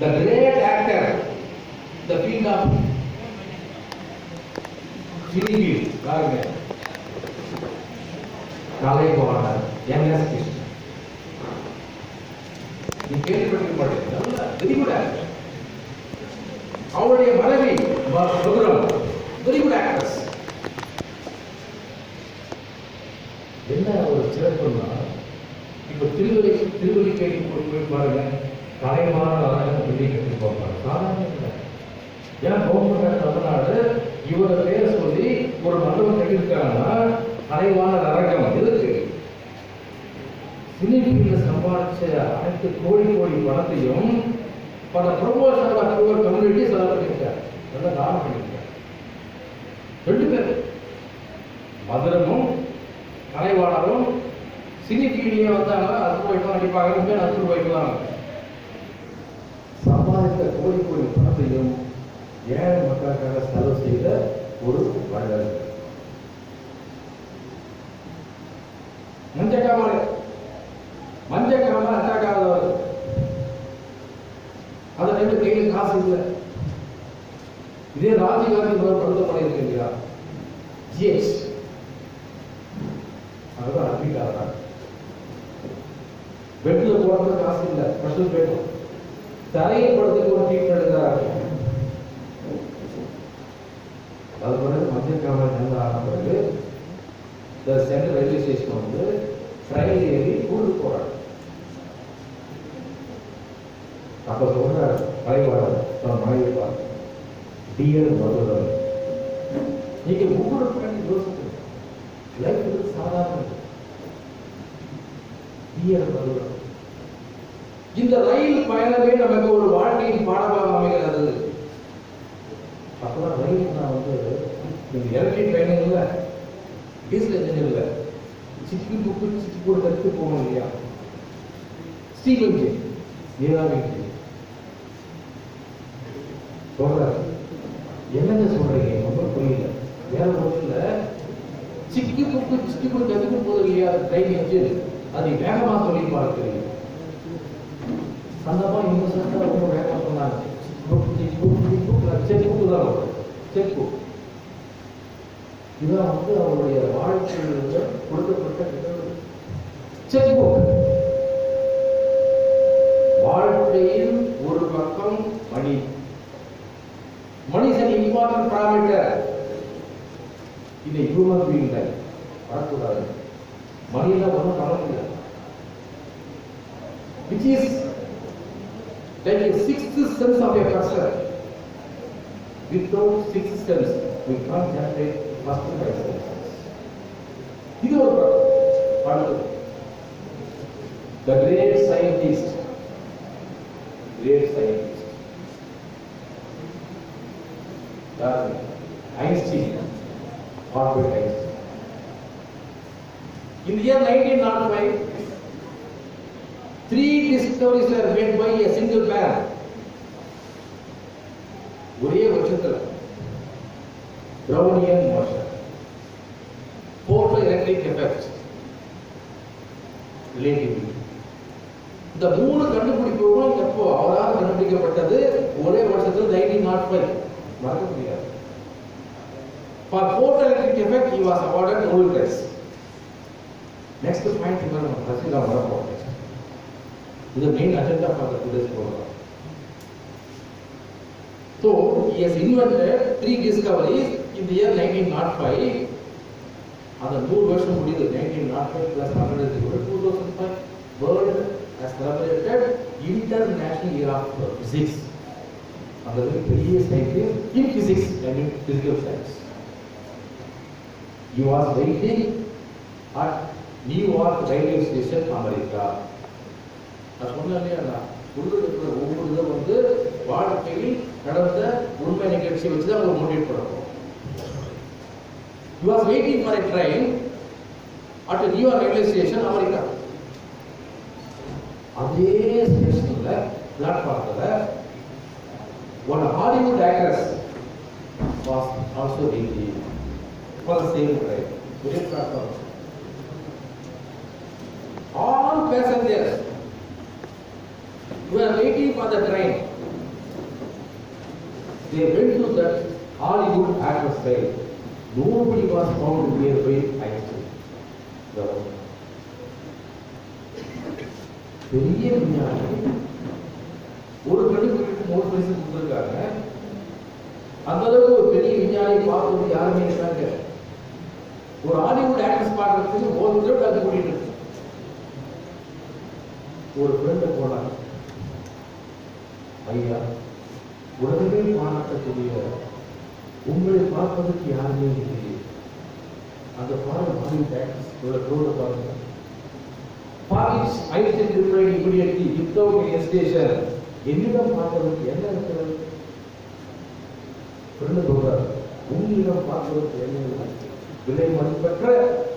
The great actor, the field of Philippine, பாருங்க. கலைவாணர் என்.எஸ். கிருஷ்ணன். நீ கேள்விப்பட்டிருக்க மாட்டீங்க. நல்ல வெரி குட் ஆக்டர். அவருடைய மனைவி சுபரம், வெரி குட் ஆக்ட்ரஸ். என்ன ஒரு சிறப்புன்னா, இப்ப திருவல்லிக்கேணி போய் பாருங்க, கலைவாணர் அரங்கம் சொல்லி கட்டி போவாங்க. சாதாரண இல்லை. ஏன்னா கவர்மெண்ட் தமிழ்நாடு இவர பேரை சொல்லி ஒரு மண்டபம் கட்டியிருக்காங்கன்னா கலைவாணர் அரங்கம் எதுக்கு? சினிஃபீல்ட்ல சம்பாதிச்ச அனைத்து கோடி பணத்தையும் பல ப்ரொமோஷன் கம்யூனிட்டி செலவு பண்ணியிருக்காரு. நல்ல தானம் பண்ணியிருக்காரு. 2 பேர் மதுரமும் கலைவாணரும் சினிஃபீல்டியே வந்தாங்க. 10 ரூபாய்க்கு தான் அடிப்பாங்க, 10 ரூபாய்க்கு தான் சம்பாதித்த கோடி பணத்தையும் ஏழை மக்களுக்காக செலவு செய்த ஒரு வள்ளல். மஞ்சக்காம அட்டாக்காதவர். அந்த டைம்ல கையில் காசு இல்லை. இதே ராஜீவ்காந்தி படுத்த பண்ணியிருக்கு இல்லையா, ஜிஎஸ், அதுதான் அட்மிட்டாக. பெட்ல போடுறது காசு இல்லை, ஸ்பெஷல் பெட். தரையில் படுத்துக்கு ஒரு ட்ரீட்மெண்ட் எடுக்கிறாங்க. அது பிறகு மஞ்சக்காம நல்ல ஆன பிறகு சென்ட்ரல் ரயில்வே ஸ்டேஷன் வந்து ரயில் ஏறி ஊருக்கு போறாங்க. அப்ப சொல்ற கலைவாணர் தன் மனைவி பார்த்து, டியர் மதுரை, நீங்க ஒவ்வொரு பயணம் யோசிக்கணும். லைஃப் வந்து சாதாரண. டியர் மதுரை, இந்த ரயில் பயணமே நமக்கு ஒரு வாழ்க்கையின் பாடமாக அமைகிறது. அப்பதான் ரயில் நான் வந்து நீங்க எலக்ட்ரிக் பயணம் இல்லை, டீசல் என்ஜின் இல்லை, சிக்கி போட்டு கற்று போகணும் இல்லையா, ஸ்டீல் இன்ஜின், நீராவி இன்ஜின். சொல்றாரு, என்னங்க சொல்றீங்க, ரொம்ப புரியல. வேற ஒன்றும் இல்லை, சிக்கி போட்டு கற்றுக்கும் போது இல்லையா ட்ரெயின் இன்ஜின், அது வேகமா சொல்லி பார்க்கிறீங்க. அந்த மாதிரி இந்த சட்டம் ரொம்ப வேகமா சொன்னாங்க. செக் புக் இதான் வந்து அவருடைய வாழ்க்கையில் கொடுக்கப்பட்ட செக் புக். வாழ்க்கையில் ஒரு பக்கம் மணி. மனிதன் இம்பார்ட்டன்ட் பாராமீட்டர். இது ஹியூமன் பீயிங் லைஃப் வரக்கூடாது. மணியில ஒன்றும் பண்ண முடியாது. Which is like a sixth sense of a person. Without sixth sense, we can't generate first 5 senses. இது ஒரு படம். The great scientist, Einstein, Albert Einstein. In the year 1905, 3 discoveries were made by a single man. ஒரே வருஷத்துல Brownian motion, photoelectric effect, relativity. இந்த 3 கண்டுபிடிப்புகளும் எப்போ அவரால் கண்டுபிடிக்கப்பட்டது? ஒரே வருஷத்துல 1905. மறக்க முடியாது. For photoelectric effect, he was awarded Nobel Prize. Next point is நம்ம பசில வரப்போம். இது main agenda for the today's program. So he has invented 3 discoveries in the year 1905. அந்த 100 வருஷம் முடியுது. 1905 plus 2005 world has celebrated International Year of Physics. அந்த பெரிய scientist in physics, I mean physical science. He was waiting at New York railway station, America. நான் சொன்னேன், கொடுத்துருக்கிற ஒவ்வொரு இதை வந்து வாழ்க்கையில் நடந்த உண்மை நிகழ்ச்சி வச்சு தான் அவங்க மோட்டிவேட் பண்ணுறோம். He was waiting for a train at New York railway station, America. அதே ஸ்டேஷன்ல பிளாட்ஃபார்ம்ல one Hollywood actress was also waiting for the same train. Very platform. All passengers were waiting for the train. They went to that Hollywood actors side. Nobody was found nearby Einstein. பெரிய விஞ்ஞானி ஒரு கண்டுபிடிப்பு 3 பரிசு கொடுத்துருக்காங்க. அந்த அளவுக்கு ஒரு பெரிய விஞ்ஞானி பார்க்கறது யாருமே இருக்காங்க. ஒரு ஹாலிவுட் ஆக்டர்ஸ் பார்க்கறதுக்கு ஒரு திருட்டு அது கூட்டிட்டு இருக்கு. ஒரு ஃப்ரெண்டு போனாங்க. ஐயா, உலகமே பாராட்டக்கூடிய உங்களை பார்ப்பதற்கு யாருமே இல்லை. அந்த பாடல் ஹாலிவுட் ஆக்டர்ஸ் பாருங்க. Paris Einstein replied immediately without any hesitation. என்னிடம் பார்ப்பதற்கு என்ன இருக்கிறது? ஃப்ரெண்டு சொல்றார், உங்களிடம் பார்ப்பதற்கு என்ன இல்லை? விலை மதிப்பற்ற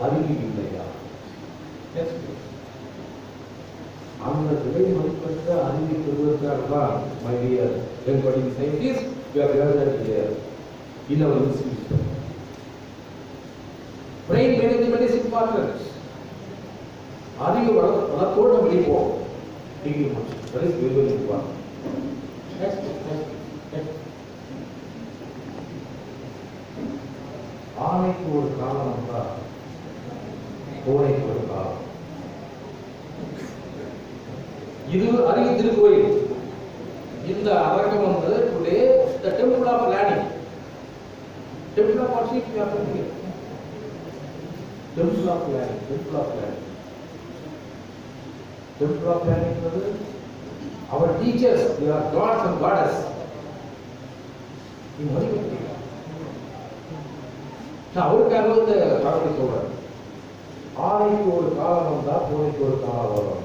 அறிவு இல்லையா? அந்த விலை மதிப்பற்ற அறிவை பெறுவதற்காக தான் my dear everybody scientists we are gathered here in our institution. Brain management is important. அறிவு வளத்தோடு நம்ம இருப்போம். டிகிரி முடிச்சு that is very important. Next. ஆணைக்கு ஒரு காலம் வந்தா கோடைக்கு ஒரு காலம். இது அறிவு திருக்கோயில். இந்த அரங்கம் வந்து today the temple of learning, temple of worship we are here. Temple of learning. Temple of learning is our teachers, they are gods and goddess. In one way. Now our காலம் இந்த காலத்தை சொல்றாரு. ஆணைக்கு ஒரு காலம் வந்தா கோடைக்கு ஒரு காலம் வரும்.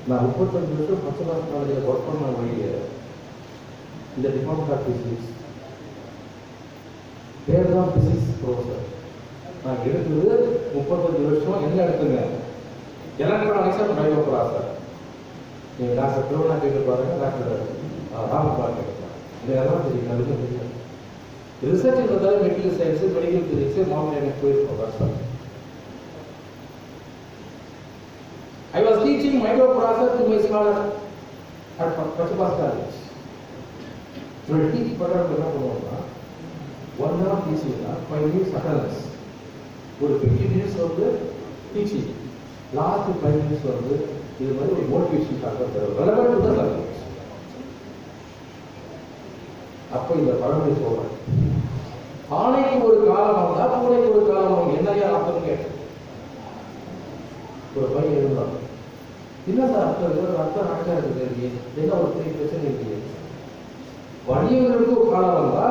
நான் 35 வருஷம் பச்சைமாஸ் காலேஜில் ஒர்க் பண்ண வழிய இந்த டிபார்ட்மெண்ட் ஆஃப் பிசிக்ஸ் பேர் தான் பிசிக்ஸ் ப்ரொஃபஸர். நான் எடுத்தது 35 வருஷம் என்ன எடுத்துங்க எலக்ட்ரானிக்ஸ் அண்ட் மைக்ரோ ப்ராசஸர். நீங்கள் டாக்டர் திருவண்ணா கேட்டு பாருங்க, டாக்டர் ராமகுமார் கேட்டு பாருங்க. இதெல்லாம் தெரியும். அதுக்கு தெரியும். ரிசர்ச் இருந்தாலும் மெட்டீரியல் சயின்ஸு, மெடிக்கல் பிசிக்ஸு, மாமன் எனக்கு போயிருக்கோம். Doctor I was teaching microprocessor to my scholar at Pachapaz College. So teach பண்றது என்ன பண்ணுவோம்னா 1 hour teaching 5 minutes attendance. ஒரு 50 minutes வந்து teaching. Last 5 minutes வந்து இது மாதிரி ஒரு motivation காட்டுறது. relevant to the subject. அப்போ இந்த பழமொழி சொல்றேன். ஆணைக்கு ஒரு காலம் வந்தா பூனைக்கு ஒரு காலம் வரும். என்னையா அர்த்தம் கேட்டு ஒரு பையன் எழுதுறான். என்ன சார் அர்த்தம்? அர்த்தம் நடக்கா இருக்குது. என்ன ஒரு பெரிய பிரச்சனை இருக்கு. வணிகர்களுக்கு ஒரு காலம் வந்தா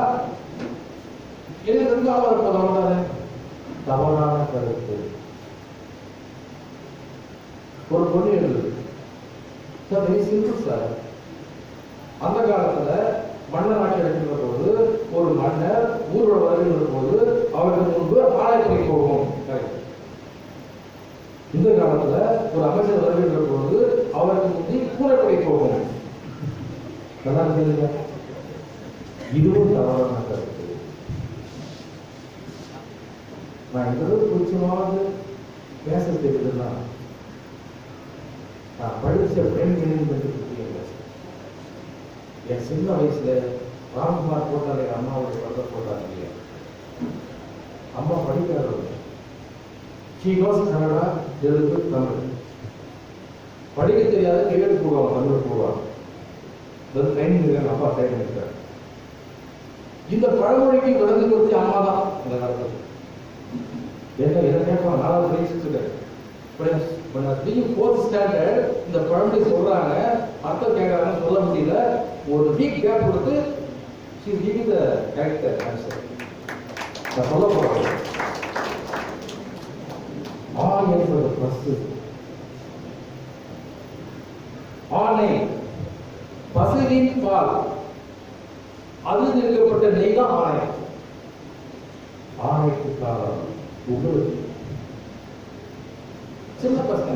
எதுக்கு காலம் வந்தாரு? தவறான கருத்து. ஒரு பொண்ணு எழுதுது. Sir very simple sir. அந்த காலத்துல மன்னர் ஆட்சி அடைக்கின்ற போது ஒரு மன்னர் ஊரோட வருகின்ற போது அவருக்கு முன்பு ஆலயத்துறை போகும். இந்த காலத்துல ஒரு அமைச்சர் வருகின்ற போது அவருக்கு முந்தி கூரைப்படை போகும். நல்லா தெரியுங்க. இதுவும் தவறான கருத்து. நான் இந்த குறிச்சமாவது பேச தெரியுதுன்னா நான் படிச்ச பிரெயின் மேனேஜ்மெண்ட் என் சின்ன வயசுல ராம்குமார் போட்டாலே அம்மாவுடைய படத்தை போட்டாங்க இல்லையா? அம்மா படிக்கிறார்கள். She knows Kannada, Telugu, Tamil. படிக்க தெரியாத கேட்டு போடுவாங்க, தமிழ் போடுவாங்க. ட்ரைனிங் அப்பா ட்ரைனிங் எடுத்தார். இந்த பழமொழிக்கு விளந்து கொடுத்த அம்மா தான் இந்த காலத்தில். என்ன எதை கேட்பாங்க? 4வது படிச்சுட்டு ஃபோர்த் ஸ்டாண்டர்ட் இந்த பழமொழி சொல்றாங்க, அர்த்தம் கேட்கறாங்கன்னு சொல்ல முடியல. ஒரு வீக் கேப் கொடுத்து she is giving the character answer. நான் சொல்ல போறேன். ஆணை என்பது பசு. ஆணை பசுவின் பால், அது நிறுத்தப்பட்ட நெய் தான் ஆணை. ஆணைக்கு காலம் உங்களுக்கு சின்ன பசங்க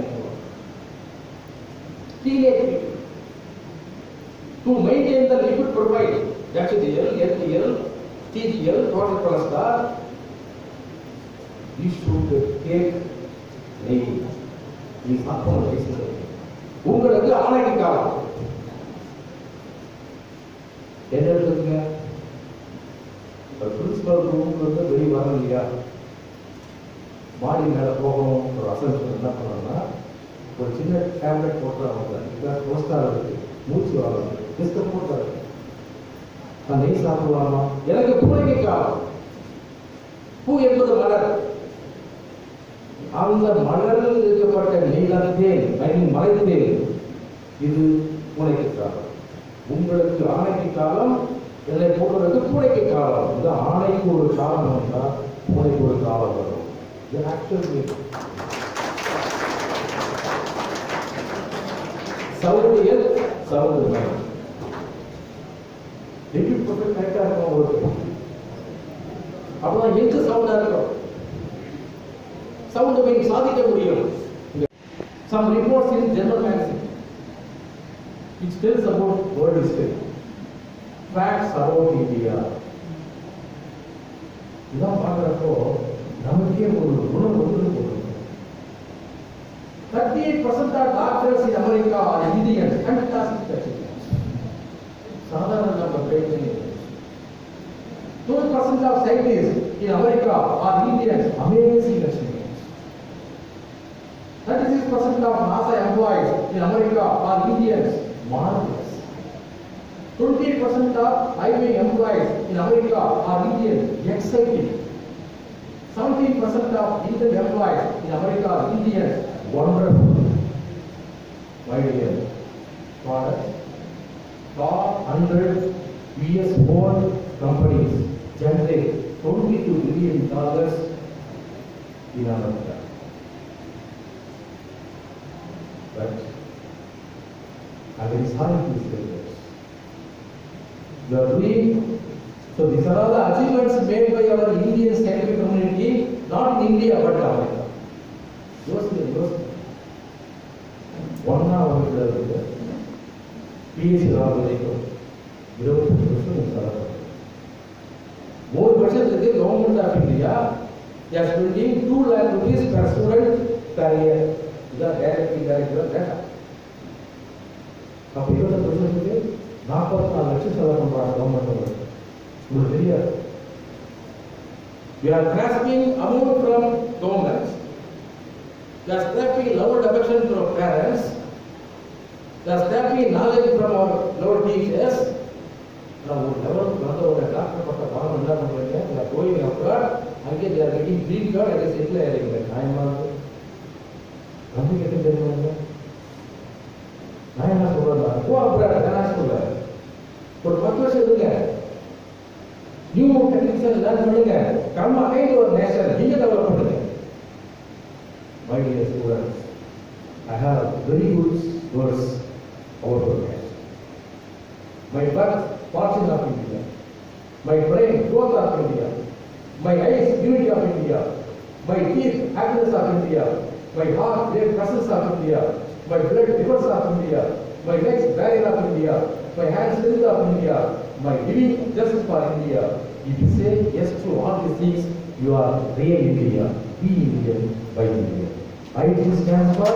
to maintain the liquid profile HDL, LDL, TGL, total cholesterol, you should take name. நீ சாப்பிட பேசுகிறது உங்களுக்கு ஆணைக்கு காலம் என்ன இருக்குங்க? பிரின்சிபல் ரூம்ல இருந்து வெளியே வர இல்லையா, மாடி மேலே போகணும் ஒரு அசம்ஷன் என்ன பண்ணணும்னா ஒரு சின்ன டேப்லெட் போட்டுறாங்க, போஸ்டாக இருக்கு, மூச்சு வாங்க டிஸ்டர்ப் போட்டாரு, நான் நெய் சாப்பிடலாமா? எனக்கு பூனைக்கு காலம். பூ என்பது மலர், அந்த மலரில் இருக்கப்பட்ட நீளத்தேன் மலைத்தேன் இது பூனைக்கு காலம். உங்களுக்கு ஆணைக்கு காலம், என்னை போடுறதுக்கு பூனைக்கு காலம். இந்த ஆணைக்கு ஒரு காலம் வந்தால் பூனைக்கு ஒரு காலம் வரும். இது ஆக்சுவலி சவுண்ட் சவுண்ட் எப்படி போட்டு கரெக்டாக இருக்கும் உங்களுக்கு. அப்பதான் எங்க சவுண்டா இருக்கும், சவுண்ட் மீன் சாதிக்க முடியும். Some reports in German magazine which tells about world history, facts about India. இதெல்லாம் பார்க்குறப்போ நமக்கே ஒரு உணர்வு வந்து 38% of doctors in America are Indians. Fantastic achievement. சாதாரண நம்ம பேச்சு 12% of scientists in America are Indians. Amazing achievement. 36% of NASA employees in America are Indians. Marvelous. 28% of highway employees in America are Indians. Exciting. 17% of Indian employees in America are Indians. Wonderful. My dear products, top 100 US owned companies generate $22 billion in America. But against all these failures, you are doing. So these are all the achievements made by our Indian scientific community, not in India but America. ஒன்னா அவங்களுக்கு இருக்கு BSc வரைக்கும் 25 வருஷம் செலவு. 3 வருஷத்துக்கு government of India is spending 2 lakh rupees per student per year. இதான் direct data. அப்போ 20 வருஷத்துக்கு 44 லட்சம் செலவு பண்றாங்க கவர்மெண்ட். உங்களுக்கு தெரியாது. We are grasping amount from governments. We are scrapping lower affection from parents. We are scrapping knowledge from our lower teachers. Now, we level வந்து ஒரு டாக்டர் பட்ட பணம் என்ன பண்றீங்க? We are going abroad. அங்கே they are getting green card. அங்கே settle ஆயிருங்க. நியாயமா கம்ப்யூட்டர் தெரியுமா? நான் என்ன சொல்றேன்? go abroad. நான் சொல்றேன். ஒரு 10 வருஷம் இருங்க. நியூ டெக்னிக்ஸ் லேர்ன் பண்ணுங்க. Come again your nation. நீங்க டெவலப் பண்ணுங்க. My dear students, I have very good words about your nation. My birth, fortune of India. My brain, growth of India. My eyes, beauty of India. My teeth, happiness of India. My heart, great presence of India. My blood, rivers of India. My legs, barrier of India. My hands, strength of India. My living, justice for India. If you say yes to all these things, you are real India. Be Indian by India. IT stands for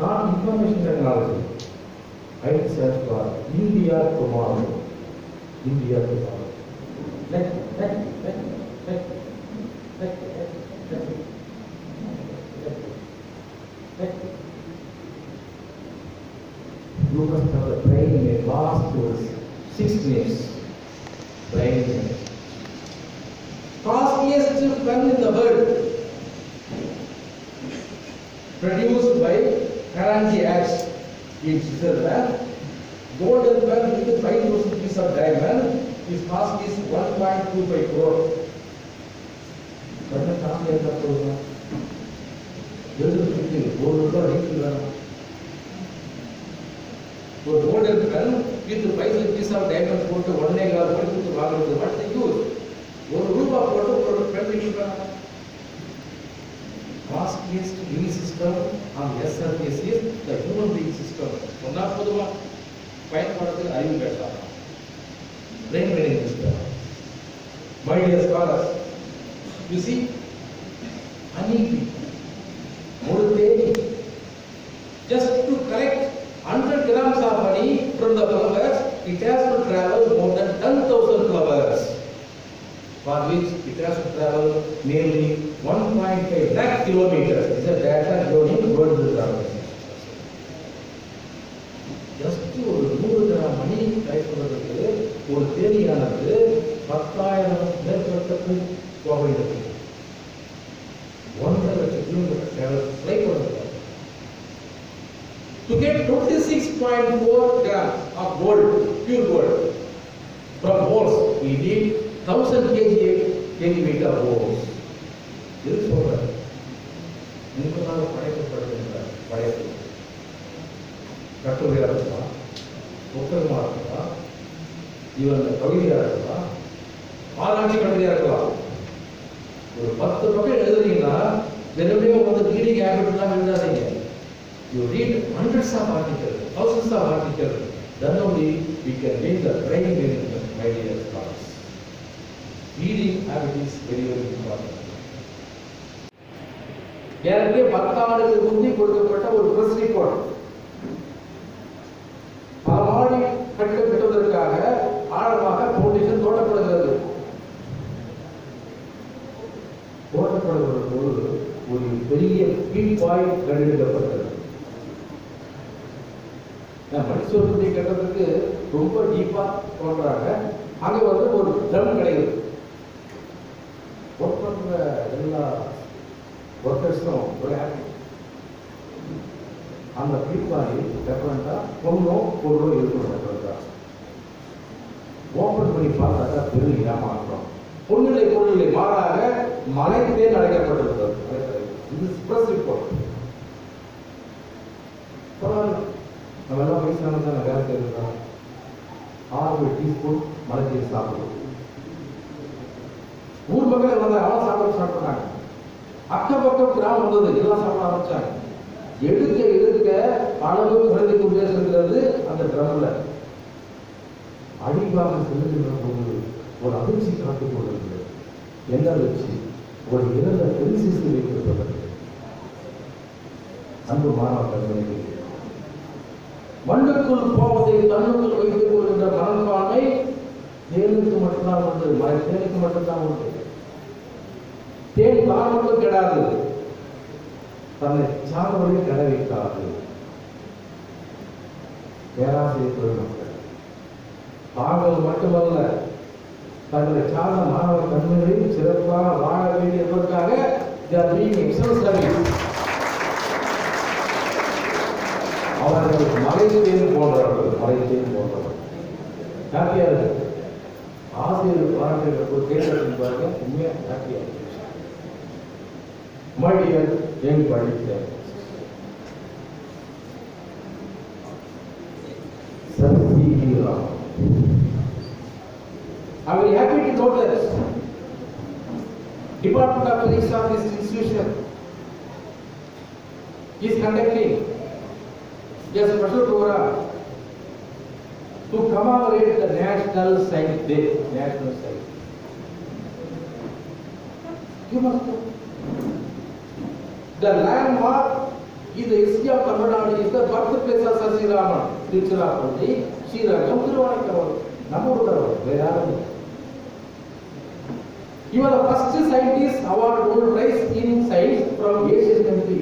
not information technology. IT stands for India tomorrow. India tomorrow. You must have the brain in a vast towards 6 names. Brain names. Costliest pen in the world, produced by Karachi Ash in Switzerland. Golden pen with 5,000 pieces of diamond. Its cost is 1.25 crore. But the cost is not so much. Golden pen with 5,000 pieces of diamond போட்டு ஒண்ணே கால் கொடுத்து வாங்குறது. What they use? ஒரு ரூபா போட்டு ஒரு பென்ட்ரிக்கிறாங்க. Costliest living system on SRS is the human being system. ஒண்ணா பொதுவா பயன்படுத்துறது அறிவு பேசலாம். Brain training system. My dear scholars, you see, honey bee, just to collect 100 grams of honey from the flowers, it has to travel more than 10,000 flowers, for which it has to travel nearly 1.5 lakh kilometers. This is a data showing world travel. Just to 100 gram honey கிடைப்பதற்கு ஒரு தேனியானது 10,000 மேற்பட்டது போக வேண்டியது. 1.5 lakh kilometers travel fly பண்ணுறது. To get 26.4 grams of gold, pure gold, from ores, we need 1000 kg weight of ores. This is over. உங்களால் படைக்கப்படுகின்ற படைப்பு கட்டுரையாக இருக்கலாம், புத்தகமாக இருக்கலாம், இவன் கவிதையாக இருக்கலாம், ஆராய்ச்சி கவிதையாக இருக்கலாம். ஒரு 10 பக்கம் எழுதுறீங்கன்னா வெறுமே வந்து reading ஹேபிட்லாம் எழுதாதீங்க. You read hundreds of articles, thousands of articles, then only we can make the brain management, my dear scholars. Reading habit is very, very important. ஏற்கனவே 10 ஆண்டுகளுக்கு முந்தி கொடுக்கப்பட்ட ஒரு பிரஸ் ரிப்போர்ட், பல மாடி கட்டிடம் கட்டுவதற்காக ஆழமாக ஃபவுண்டேஷன் தோண்டப்படுகிறது. தோண்டப்படுகிற போது ஒரு பெரிய பீப்பாய் கண்டெடுக்கப்பட்டது. மனுஷனுடைய கட்டத்துக்கு ரொம்ப டீப்பா தோன்றாங்க. அங்க வந்து ஒரு ட்ரம் கிடைக்குது. ஒர்க் பண்ற எல்லா ஒர்க்கர்ஸும் ஒரு ஹாப்பி. அந்த பீப்பாய் டெஃபரண்டா பொருளோ இருக்கணும். ஓப்பன் பண்ணி பார்த்தாக்கா பெரிய ஏமாற்றம். பொருளில்லை மாறாக மலைத்தேன் அடைக்கப்பட்டிருக்கிறது. இது பிரஸ் ரிப்போர்ட். நம்ம எல்லாம் வயசான தான் வேலை செய்யறோம். 6 டீஸ்பூன் மலைத்தேன் சாப்பிடுவோம். ஊர் மக்கள் வந்து அவன் சாப்பிட பண்ணாங்க. அக்கம் பக்கம் கிராமம் வந்தது, எல்லாம் சாப்பிட ஆரம்பிச்சாங்க. எடுக்க அளவு குறைந்து கொண்டே செல்கிறது. அந்த ட்ரம்ல அடிவாக செல்லுகின்ற போது ஒரு அதிர்ச்சி காத்துக் கொண்டிருக்கிறது. என்ன அதிர்ச்சி? ஒரு இறந்த பெருசிசு வைக்கப்பட்டது. அன்பு மாணவர்கள், மண்ணுக்குள் போவதை தன்னுக்குள் வைத்துக் கொள்கின்ற மனப்பான்மை தேனுக்கு மட்டும்தான் உண்டு. மழை தேனுக்கு மட்டும்தான் உண்டு. தேன் தான் மட்டும் கெடாது, தன்னை சார்ந்தவர்களையும் கெட வைக்காது. பேராசிரியர் பெருமக்கள் தாங்கள் மட்டுமல்ல, தங்களை சார்ந்த மாணவ கண்மைகளையும் சிறப்பாக வாழ வேண்டியதற்காக அவர்கள் மலைத்தேன் போன்றவர்கள். ஹாப்பியா இருக்கு. ஆசிரியர் பாராட்டுகிற ஒரு தேர்தலின் பாருங்க, உண்மையா ஹாப்பியா இருக்கு. மடியல் ஏன் படித்த I'm very happy to note that Department of Physics of this institution is conducting a special program to commemorate the National Science Day. National Science. You must know. The landmark in the history of Tamil Nadu is the birthplace of Sir C. Raman, Tiruchirappalli, Srirangam, Thiruvananthapuram. Nammurudaru, where are we? You are the first scientist awarded gold prize in science from Asian country.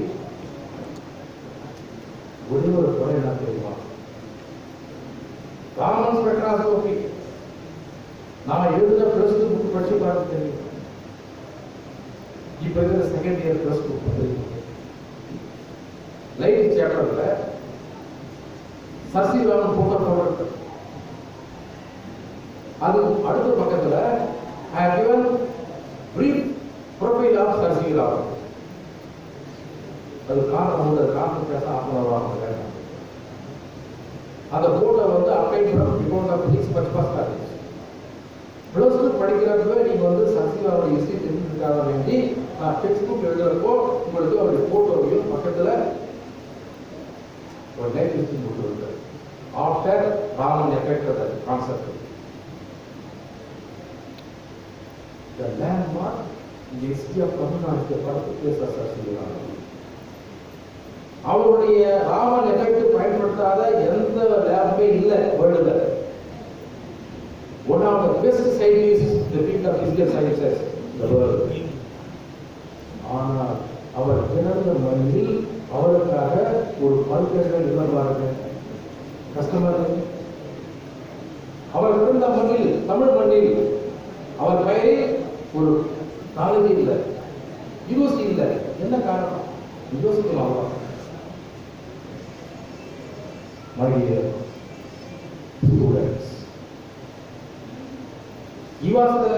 ஒரே ஒரு குறை என்ன தெரியுமா? Raman spectroscopy நான் எழுதுன plus 2 book படிச்சு பார்த்து தெரியும். இப்ப இருக்கிற செகண்ட் இயர் பிளஸ் 2 வந்து லைட் சாப்டர்ல சசி ராமன் போட்டோ போட்டு அது அடுத்த பக்கத்துல I have given brief profile of Sasi Raman. அது காரணம் பேச ஆத்மவாக அந்த போட்டோ வந்து அப்ளை பண்ண department of physics purpose college plus 2 படிக்கிறப்ப நீங்க வந்து சசிகாவோட ஹிஸ்டரி தெரிஞ்சுக்காக வேண்டி டெக்ஸ்ட் புக் எழுதுறப்போ உங்களுக்கு அவருடைய போட்டோவையும் பக்கத்துல ஒரு லைஃப் ஹிஸ்டரி கொடுத்துருக்கு. After Raman effect concept the landmark in the history of Tamil Nadu birthplace of Sasiranam. அவருடைய ராமன் எஃபெக்ட் பயன்படுத்தாத எந்த லேபுமே இல்லை வேர்ல்டுல. One of the best scientists in the field of physical sciences in the world. ஆனால் அவர் பிறந்த மண்ணில் அவருக்காக ஒரு பல்கலைக்கழகம் இல்லை பாருங்க, கஷ்டமா இருக்கு. அவர் பிறந்த மண்ணில், தமிழ் மண்ணில், அவர் பெயரில் ஒரு காலேஜ் இல்லை, யூனிவர்சிட்டி இல்லை. என்ன காரணம்? யோசிக்கணும் அவ்வளோ. My dear students, he was the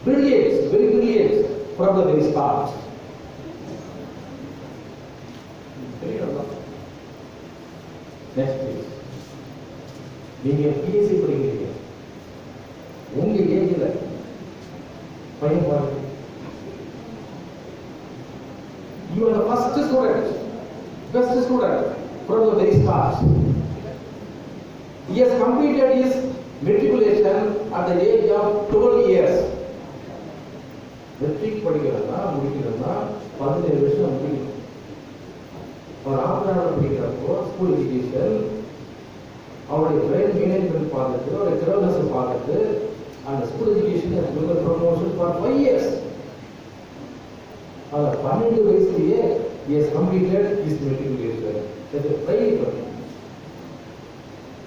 brilliant, very brilliant from the very start. Next please. நீங்க PhD படிக்கிறீங்க, உங்க ஏஜ்ல பையன் பாருங்க. You are the first student, best student from the very start. He has completed his matriculation at the age of 12 years. Matric படிக்கிறதா முடிக்கிறதா 17 வருஷம் முடிக்கணும். அவர் ஆந்திராவில் படிக்கிறப்போ ஸ்கூல் எஜுகேஷன், அவருடைய பிரெயின் மேனேஜ்மெண்ட் பார்த்துட்டு, அவருடைய கிளர்னஸ் பார்த்துட்டு, அந்த school education promotion for 5 years. அவர் 12 வயசுலயே he has completed his matriculation. That's a private.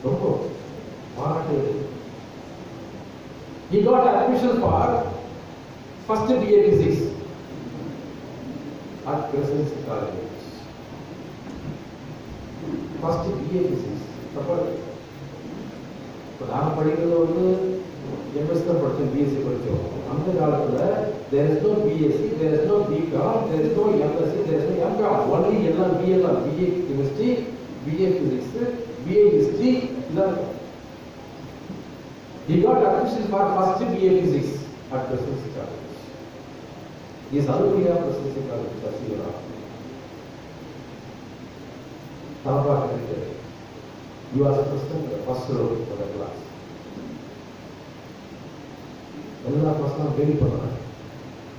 ரொம்ப பாராட்டு. He got admission for first BA Physics at Presidency College. First BA Physics. இப்போ நான் படிக்கிறது வந்து எம்எஸ் தான் படித்தோம், பிஎஸ்சி படித்தோம். அந்த காலத்தில் there is no BSc, there is no BCom, there is no MSc, there is no MCom. Only எல்லாம் BA தான். BA Chemistry, BA Physics, BA History. He got admission for first BA Physics at Presidency College. He is alumni of Presidency College, Sasiranam. Tapa Secretary. He was president of the first row of the class. எல்லா பசங்களும் பேடி பண்ணுறாங்க.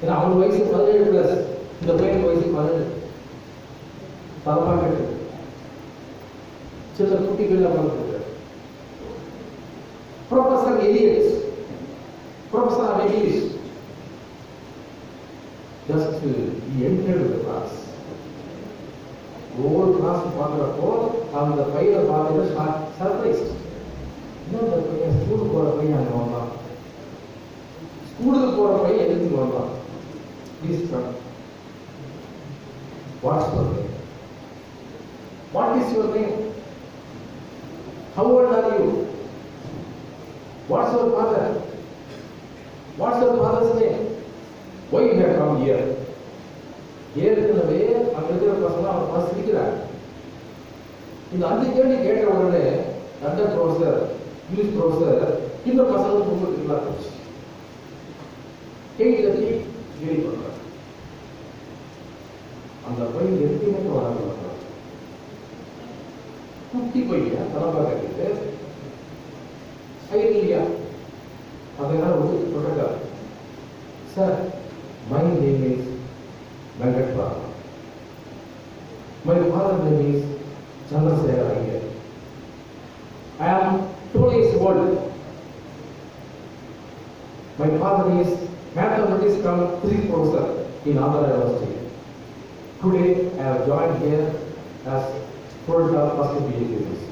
ஏன்னா அவங்க வயசு 17 plus, இந்த பையன் வயசு 17. தப்பா கேட்டு சில குட்டிகள் பார்த்துருக்காரு. Professor Eliot, professor of English, just he entered the class. ஒவ்வொரு கிளாஸ் பார்க்குறப்போ அந்த பையனை பார்த்துட்டு சர்ப்ரைஸ். இன்னும் இந்த பையன் ஸ்கூலுக்கு போகிற பையன் அங்கே வந்தான், ஸ்கூலுக்கு போகிற பையன் எதுக்கு வந்தான்? Please come. What's your name? What is your name? How old are you? What's your father? What's your father's name? Why you have come here? ஏற்கனவே அங்க இருக்கிற பசங்க அவன் பார்த்து சிரிக்கிறாங்க. இந்த 5 கேள்வி கேட்ட உடனே அந்த ப்ரொஃபஸர், இங்கிலீஷ் ப்ரொஃபஸர், இந்த பசங்க ரொம்ப போச்சு கேள்வி கேள்வி பண்றாங்க. அந்த பையன் எதுக்குமே வராங்க. குட்டி பையன் தலைப்பா கேட்டு இல்லையா அதனால வந்து தொடர்காரு. Sir, my name is Venkat Baba. My father's name is Chandrasekhar Iyer. I am 12 years old. My father is mathematics from 3 professor in Andhra University. Today I have joined here as student of first BA Physics.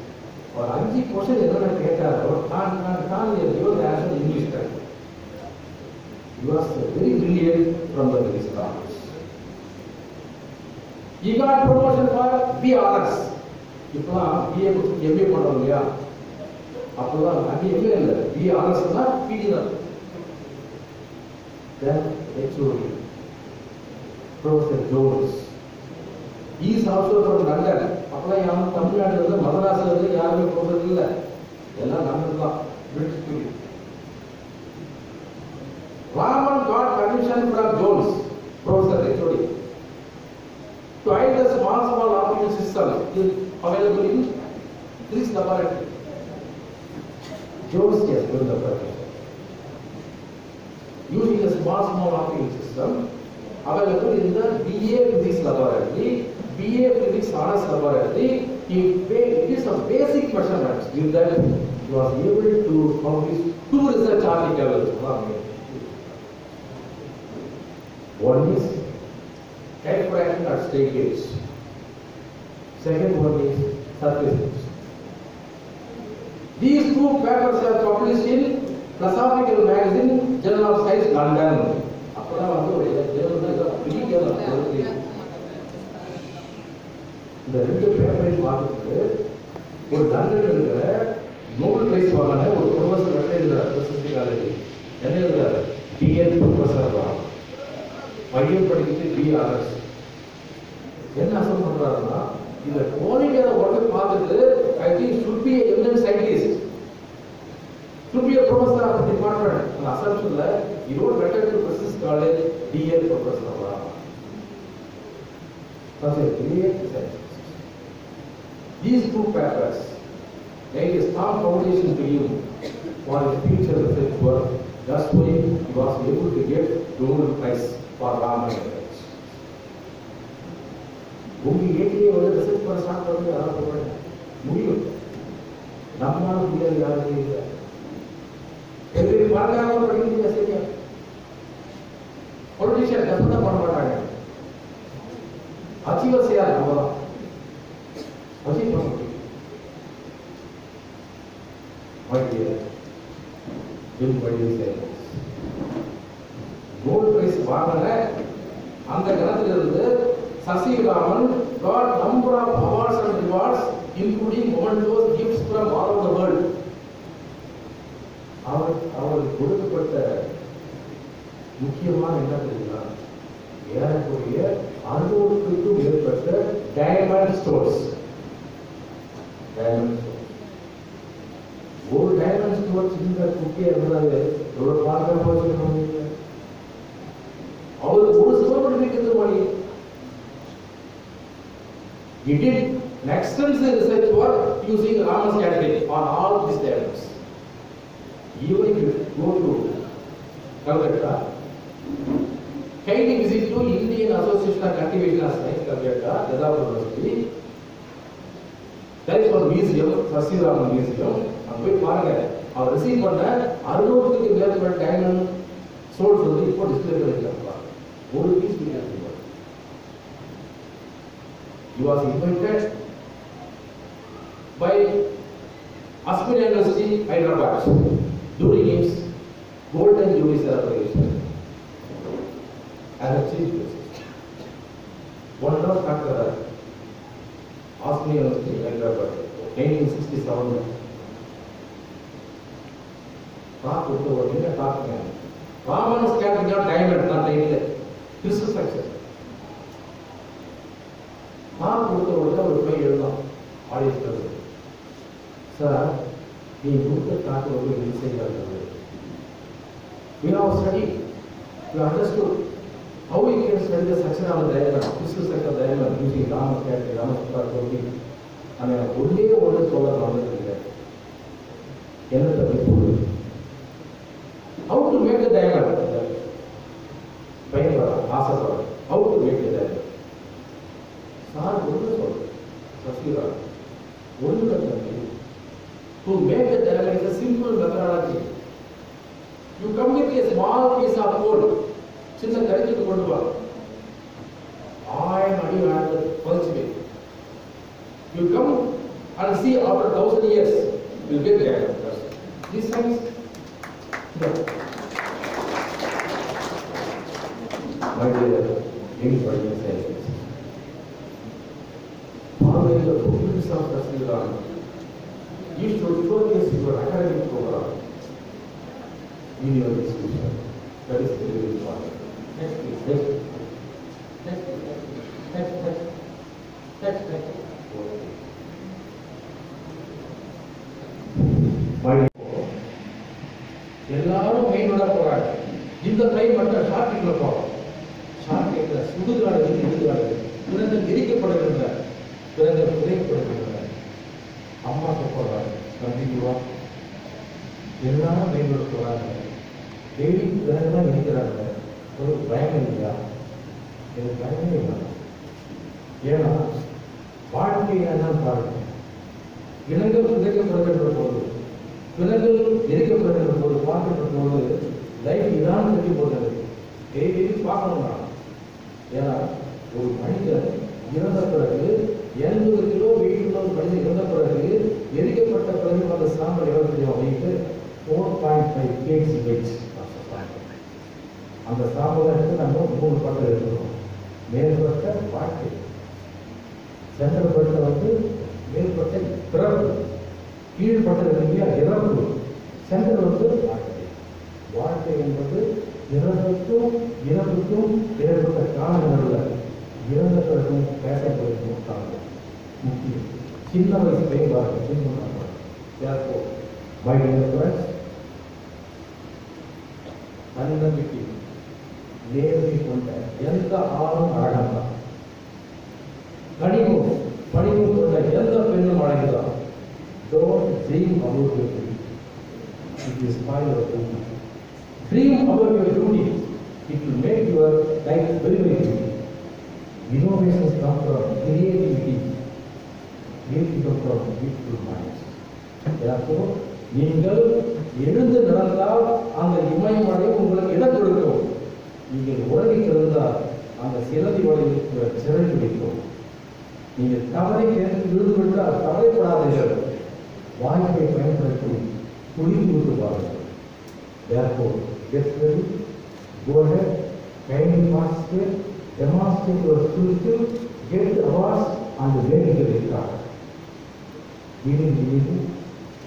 और 5 question என்னென்ன கேட்டாரோ நான் given the answer in English time. He was very brilliant from the very start. He got promotion for BRS. இப்போதான் BA MA பண்ணுறோம் இல்லையா, அப்போதான் அது MA இல்லை, BRS தான் PD தான். Then HOD, Professor Jones. He is also from London. அப்போதான் யாரும் தமிழ்நாட்டில் இருந்து மதராசில் இருந்து யாருமே ப்ரொஃபஸர் இல்லை, எல்லாம் லண்டன் தான், British period. Raman got permission from Jones, Professor HOD. To hide the small optical system is available in this laboratory. Jones has given the permission. using a small operating system available in the BA Physics Laboratory, BA Physics Honors Laboratory. It is a basic measurement. With that, he was able to publish 2 research articles. One is head fraction at straight gauge. Second one is surface gauge. These 2 papers are published in Philosophical Magazine, Journal of Science, London. இந்த 2 பேப்பரையும் பார்த்துட்டு ஒரு லண்டன்ல இருக்கிற Nobel prize வாங்கின ஒரு professor எழுதுறாரு பிரசித்தி college. என்ன எழுதுறாரு? டிஎல் ப்ரொஃபஸர் தான், பையன் படிக்கிட்டு பிஆர்எஸ். என்ன அசம் பண்றாருன்னா, இந்த குவாலிட்டியான ஒர்க்கை பார்த்துட்டு I think should be a eminent scientist, should be a professor of the department. அந்த அசம்ஷன்ல he wrote letter to Prestige College, DL professor. That's a great scientist. These 2 papers laid a strong foundation to him for his future research work. That's why he was able to get Nobel Prize for Raman research. உங்க ATA வந்து research பண்ண start பண்ணி யாராவது சொல்றாங்க முடியும். நம்மளால முடியாது யாருமே இல்லை. எப்படி பணக்காரங்க படிக்கிறீங்க சரியா? பொலிட்டிஷியன் கஷ்டம் பண்ண மாட்டாங்க. அச்சீவர் செய்யாது நம்ம தான். அச்சீவ் பண்ண முடியும். கோல்ட் பிரைஸ் வாங்கின அந்த கணத்திலிருந்து சசிராமன் got number of awards and rewards, including mementos, gifts from all over the world. அவருக்கு கொடுக்கப்பட்ட முக்கியமான என்ன தெரியுமா? ஏறக்குறைய 600க்கும் மேற்பட்ட டைமண்ட் ஸ்டோர்ஸ். ஒரு டைமண்ட் ஸ்டோர்ஸ் இந்த குட்டியா இருந்தாரு எவ்வளவு பார்க்க போயிருக்கோம். அவருக்கு ஒரு ஸ்டோர் விற்கிறது மணி. He did an extensive research work using Raman's category on all these diagrams. Even if you go to Calcutta, kindly visit to Indian Association of Cultivation of Science, Calcutta, Yadava University. There is one museum, Sasiraman Museum. அங்க போய் பாருங்க, அவர் receive பண்ண 600க்கு மேற்பட்ட diamond souls வந்து இப்போ display பண்ணிருக்காங்க. ஒரு piece பிடிக்காது. He was invited by Asmin University, Hyderabad, during its Golden Jubilee celebration as a chief guest. 1 hour after Asmin University, Hyderabad, 1967. Talk with the word, talk man. Raman is carrying out diamond, not diamond. Crystal structure. நான் கொடுத்த ஒரு போய் எழுதலாம் audience. Sir, நீ கொடுத்த talk ரொம்ப இன்சைடாக இருந்தது. We have studied, we understood how we can study the structure of the diagram, crystal structure of the diagram using Raman category, Raman category. ஆனால் எனக்கு ஒன்று சொல்ல நடந்தது என்ன தவிர்ப்பு. How to make the diagram? பயன்படுற ஆசைப்படுற how to make the diagram. Sir ஒன்று சொல்றேன் சசிரா ஒன்று கட்டணி to make the diagram is a simple methodology. You come with a small piece of code, சின்ன கருத்துக்கு கொண்டு வா, 1000 அடி ஆழத்தை பதிச்சு வை. You come and see after 1000 years you get the diagram. This science my dear young scientists, following the blueprints of Sasiram, you should focus your academic program in your institution. That is very important. Next please. Next. எல்லாரும் main விட போறாங்க. இந்த time மட்டும் short ட்ரிக்ல போறோம். Short ட்ரிக்ல சுடுகாடு இடுகாடு பிறந்த எரிக்கப்படுகின்ற பிறந்த புதைக்கப்படுகின்ற அம்மா சொல்றாங்க கண்டிப்பா எல்லாரும் மெயின் விட போறாங்க. டெய்லி வேணும்தான் இருக்கிறாங்க. ஒரு பயம் இல்லையா? எனக்கு பயமே இல்லை. ஏன்னா வாழ்க்கை என்னன்னு பாருங்க. விலங்குகள் புதைக்கப்படுகின்ற போது, விலங்குகள் எரிக்கப்படுகின்ற போது, பார்க்கின்ற போது லைஃப் இதான் சொல்லி போகிறது. டெய்லி பார்க்கணும்னா, ஏன்னா ஒரு மனிதன் இறந்த பிறகு 80 கிலோ வெயிட் உள்ள ஒரு மனிதன் இறந்த பிறகு எரிக்கப்பட்ட பிறகு அந்த சாம்பல் எவ்வளவு தெரியும் அப்படின்ட்டு 4.5 kg weight. அந்த சாம்பலை எடுத்து நம்ம 3 பட்டம் எடுக்கிறோம். மேற்பட்ட வாழ்க்கை, சென்ட்ரல் பட்டை வந்து மேற்பட்ட பிறப்பு, கீழ்பட்டது இல்லையா இறப்பு, சென்ட்ரல் வந்து வாழ்க்கை. வாழ்க்கை என்பது இறப்புக்கும் இறப்புக்கும் ஏற்பட்ட காலங்களில் இறந்த பிறகும் பேசப்படுக்கும் காலம் முக்கியம். சின்ன வயசு பயன்பாடு தன்னம்பிக்கை நேர்மை கொண்ட எந்த ஆளும் அழகம்தான். பணிவு கொண்ட எந்த பெண்ணும் அழகுதான். Don't dream about your duty. It will spoil your duty. Dream about your duty. It will make your life very, very beautiful. Innovations come from creativity. Creativity comes from beautiful minds. Therefore, நீங்கள் எழுந்து நடந்தால் அந்த இமயமலை உங்களுக்கு இடம் கொடுக்கும். நீங்கள் உறங்கி கிடந்தால் அந்த சிலந்தி வலையில் சிறை பிடிக்கும். நீங்கள் தவறை கேட்டு விழுந்துவிட்டால் கவலைப்படாதீர்கள். வாய்ப்பை பயன்படுத்தி குளிர்ந்து விட்டுவார்கள். Therefore, get ready, go ahead, kindly participate, demonstrate your skill, get awards and make it a start. வீணின் மீது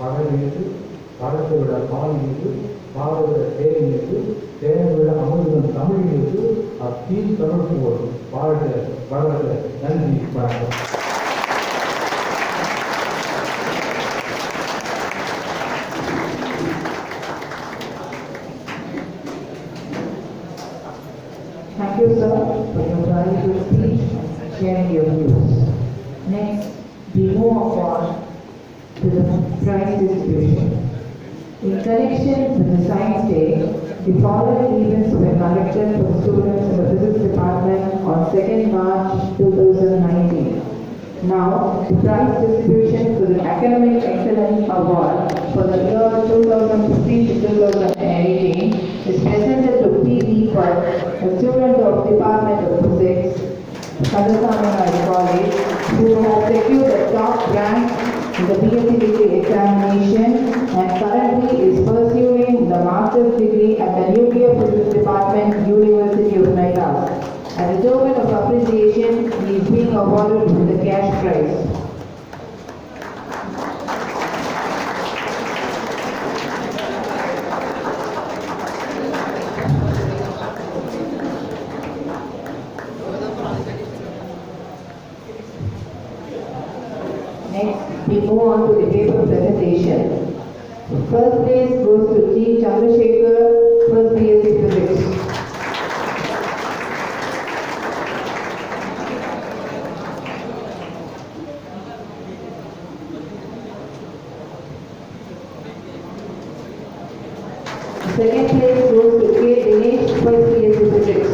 பகல் மீது, படத்தை விட பால் மீது, பாலை விட தேன் மீது, தேனை விட அமிர்தம் தமிழ் மீது, அத்தீன் தொடர்பு போடும். வாழ்க வளர்க. நன்றி, வணக்கம். Thank you, sir, for your valuable speech and sharing your views. Next, we move on to the prize distribution. In connection with the Science Day, the following events were conducted for students in the Physics Department on 2nd March 2019. Now, the prize distribution for the Academic Excellence Award for the year 2015 to 2018 is presented to P.V. Pal, a student of Department of Physics, Kandasamy College, who has secured the top rank in the BSc degree examination and currently is pursuing the master's degree at the Nuclear Physics Department, University of Madras. As a token of appreciation, he is being awarded with the cash prize. Next, we move on to the paper presentation. First place goes to G. Chandrasekhar, first BSc Physics. Second place goes to K. Dinesh, first BSc Physics.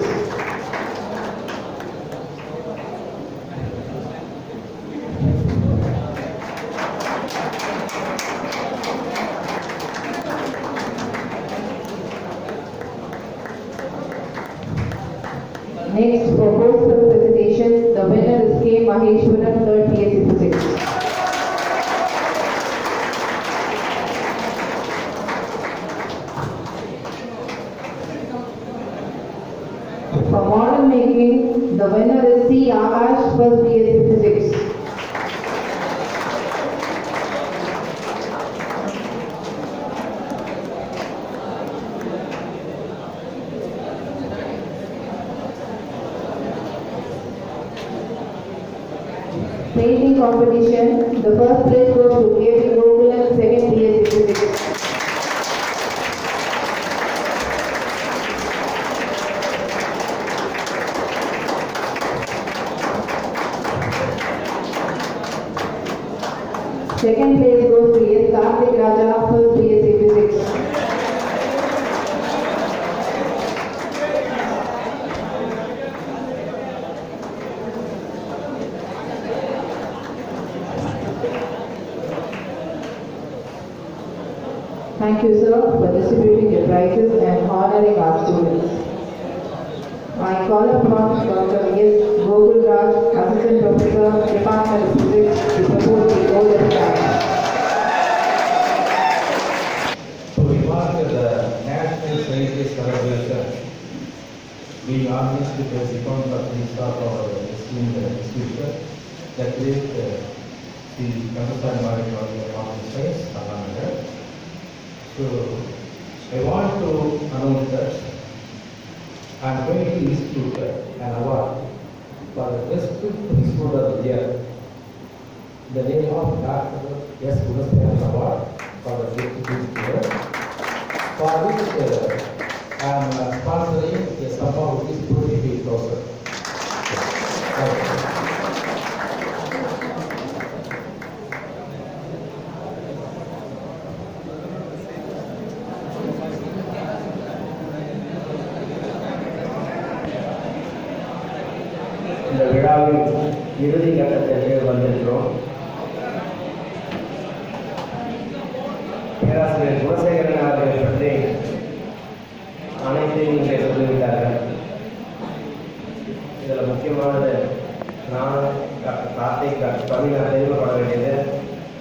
Next, for post presentation, the winner is K. Maheshwaran, third BSc Physics. For model making, the winner is C. Akash, first BSc Physics. Painting competition, the first place goes to K.V. Gokulan, second BSc Physics. Second place goes to S. Karthik Raja, first BSc Physics. Thank you, sir, for distributing the prizes and honoring our students. I call upon Dr. S. Gokul Raj, Assistant Professor, Department of Physics, to propose the oath of thanks. So we mark the National Science Celebration being organized with the account of the staff of our esteemed institution, the great Sri Kandasan Marikal of Science, Salamagar. So I want to announce that I am going to institute an award for the best principal of the year. The name of Dr. S. Gunasegaran Award for the best principal, for which I am sponsoring a sum of ₹25,000. இந்த விழாவின் இறுதி கட்டத்திற்கு வந்திருக்கிறோம். பேராசிரியர் குணசேகரன் அவர்களை பற்றி அனைத்தையும் இங்கே சொல்லிவிட்டார்கள். இதில் முக்கியமானது நான் டாக்டர் கார்த்திக், டாக்டர் கவினா தெரிவிக்கப்பட வேண்டியது.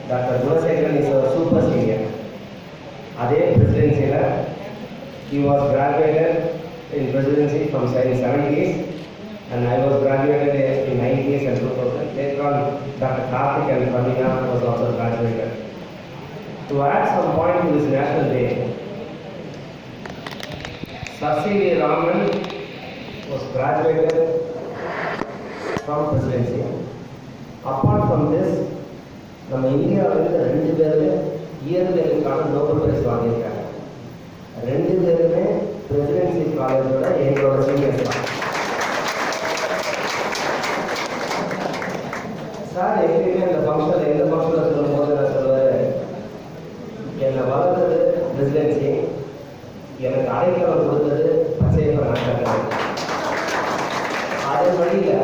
டாக்டர் குணசேகரன் இஸ் அவர் சூப்பர் சீனியர். அதே பிரசிடென்சியில் he was graduated in presidency from 70s. And I was graduated in 90s and 2000. Later on, Dr. Karthik and Pravina was also graduated. To add some point to this National Day, Sir C.V. Raman was graduated from presidency. Apart from this, நம்ம இந்தியாவில் 2 பேருமே இயற்பியலுக்கான Nobel பரிசு வாங்கியிருக்காங்க. 2 பேருமே presidency காலேஜோட எங்களோட seniors தான். Sir எப்பயுமே அந்த ஃபங்க்ஷனில் எந்த ஃபங்க்ஷனில் சொல்லும்போது நான் சொல்லுவார், என்னை வளர்த்தது பிரசிடென்சி, எனக்கு அடைக்கலம் கொடுத்தது பச்சையப்ப நாட்டங்கள். அதே வழியில்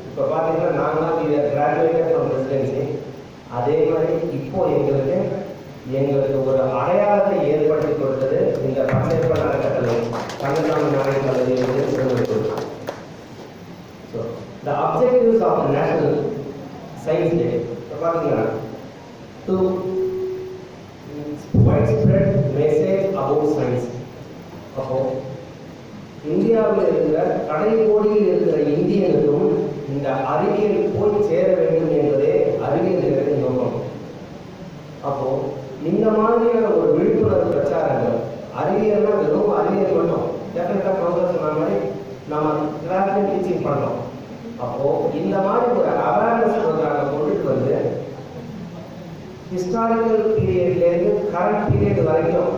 இப்போ பார்த்தீங்கன்னா நாங்களாம் கிராஜுவேட்டட் ஃப்ரம் பிரசிடென்சி. அதே மாதிரி இப்போ எங்களுக்கு ஒரு அடையாளத்தை ஏற்படுத்தி கொடுத்தது இந்த பச்சையப்ப நாட்டக்கலை தமிழ்நாடு நாடக கல்லூரியிலிருந்து. So the objectives of the national Science Day, to widespread message about science. அப்போ இந்தியாவில் இருக்கிற கடைக்கோடியில் இருக்கிற இந்தியனுக்கும் இந்த அறிவியல் போய் சேர வேண்டும் என்பதே அறிவியல் தினத்தின் நோக்கம். அப்போ இந்த மாதிரியான ஒரு விழிப்புணர்வு பிரச்சாரங்கள், அறிவியல்னா வெறும் அறிவியல் மட்டும் டெஃபினட்டாக ப்ரோக்ரஸ் சொன்ன மாதிரி நம்ம கிளாஸ்ல டீச்சிங் பண்ணோம். அப்போ இந்த மாதிரி ஒரு அவேர்னஸ் ப்ரோக்ராம் கொண்டுட்டு வந்து ஹிஸ்டாரிக்கல் பீரியட்லேருந்து கரண்ட் பீரியட் வரைக்கும்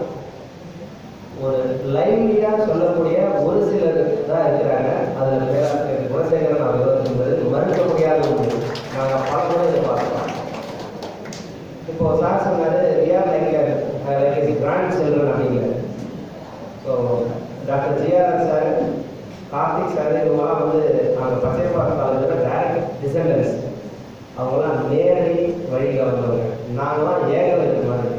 ஒரு லைவ்லியா சொல்லக்கூடிய ஒரு சிலர் தான் இருக்கிறாங்க. அதில் பேராசிரியர் குணசேகரன் அவர் என்பது மறுக்க முடியாத ஒன்று. நாங்கள் பல கூட இதை பார்க்கலாம். இப்போ சார் சொன்னார் விஆர் லைக் கிராண்ட் சில்ட்ரன் அப்படிங்கிற. So doctor GRN sir, Karthik sir, இவங்கெல்லாம் வந்து நாங்கள் பச்சையப்பா காலேஜோட டைரக்ட் டிசெண்டன்ஸ். அவங்களாம் நேரடி வழியில் வந்தவங்க. நாங்களாம் ஏகலைக்கு மாதிரி.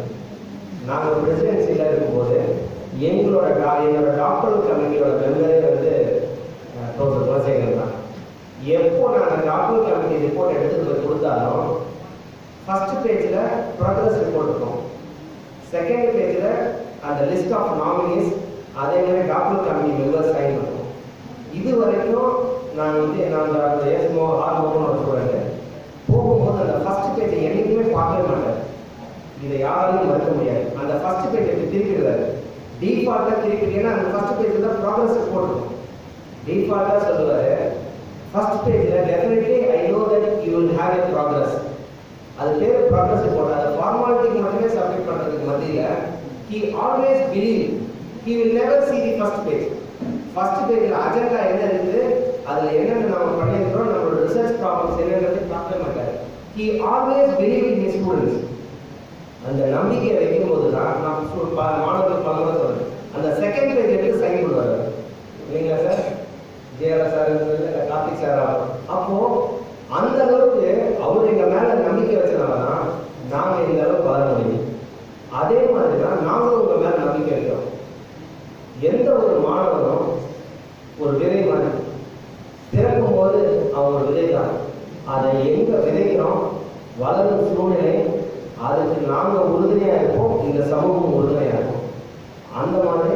நாங்கள் பிரசிடென்சியில் இருக்கும்போது என்னோட டாக்டர் கமிட்டியோட மெம்பரே வந்து ப்ரொஃபஸர் குணசேகரன் தான். எப்போ நாங்கள் டாக்டர் கமிட்டி ரிப்போர்ட் எடுத்துகிட்டு போய் கொடுத்தாலும் ஃபர்ஸ்ட் பேஜில் ப்ரோக்ரஸ் ரிப்போர்ட் இருக்கும், செகண்ட் பேஜில் அந்த லிஸ்ட் ஆஃப் நாமினிஸ், அதே மாதிரி டாக்டர் கமிட்டி மெம்பர்ஸ் சைன் இருக்கும். இது வரைக்கும் நான் வந்து டாக்டர் ஏஸ்மோ ஆர்மோன்னு ஒரு ஸ்டூடெண்ட்டு போகும்போது அந்த ஃபர்ஸ்ட் பேஜை என்றைக்குமே பார்க்கவே மாட்டேன். இதை யாராலையும் மறுக்க முடியாது. அந்த ஃபர்ஸ்ட் பேஜை திருப்பிடுவார். டிஃபால்ட்டாக திருப்பிட்டீங்கன்னா அந்த ஃபர்ஸ்ட் பேஜில் தான் ப்ராக்ரஸ் ரிப்போர்ட் இருக்கும். டிஃபால்ட்டாக சொல்லுவார், ஃபர்ஸ்ட் பேஜில் definitely I know that you will have a progress. அது பேர் ப்ராக்ரஸ் ரிப்போர்ட். அது ஃபார்மாலிட்டிக்கு மட்டுமே சப்மிட் பண்ணுறதுக்கு மத்தியில் he always believe he will never see the first page. First பேஜில் அஜெண்டா என்ன இருக்குது, அதில் என்னென்ன நம்ம பண்ணியிருக்கிறோம், நம்மளோட ரிசர்ச் ப்ராப்ளம்ஸ் என்னன்றது பார்க்கவே மாட்டார். he always believe in his students. அந்த நம்பிக்கையை வைக்கும்போது தான் நான் மாணவர்கள் பலமுறை சொல்றேன். அந்த செகண்ட் பேஜ் எடுத்து சைன் பண்ணுவார் இல்லைங்களா sir, Jayaraj sir, Karthik sir. அப்போ அந்த அளவுக்கு அவர் எங்க மேல நம்பிக்கை வச்சனால தான் நாங்கள் இந்த அளவுக்கு வளர முடியும். அதே மாதிரி தான் நாங்களும் அதை எங்க விதைக்கிறோம், வளரும் சூழ்நிலை, அதுக்கு நாங்கள் உறுதுணையாக இருப்போம், இந்த சமூகம் உறுதுணையாக இருக்கும். அந்த மாதிரி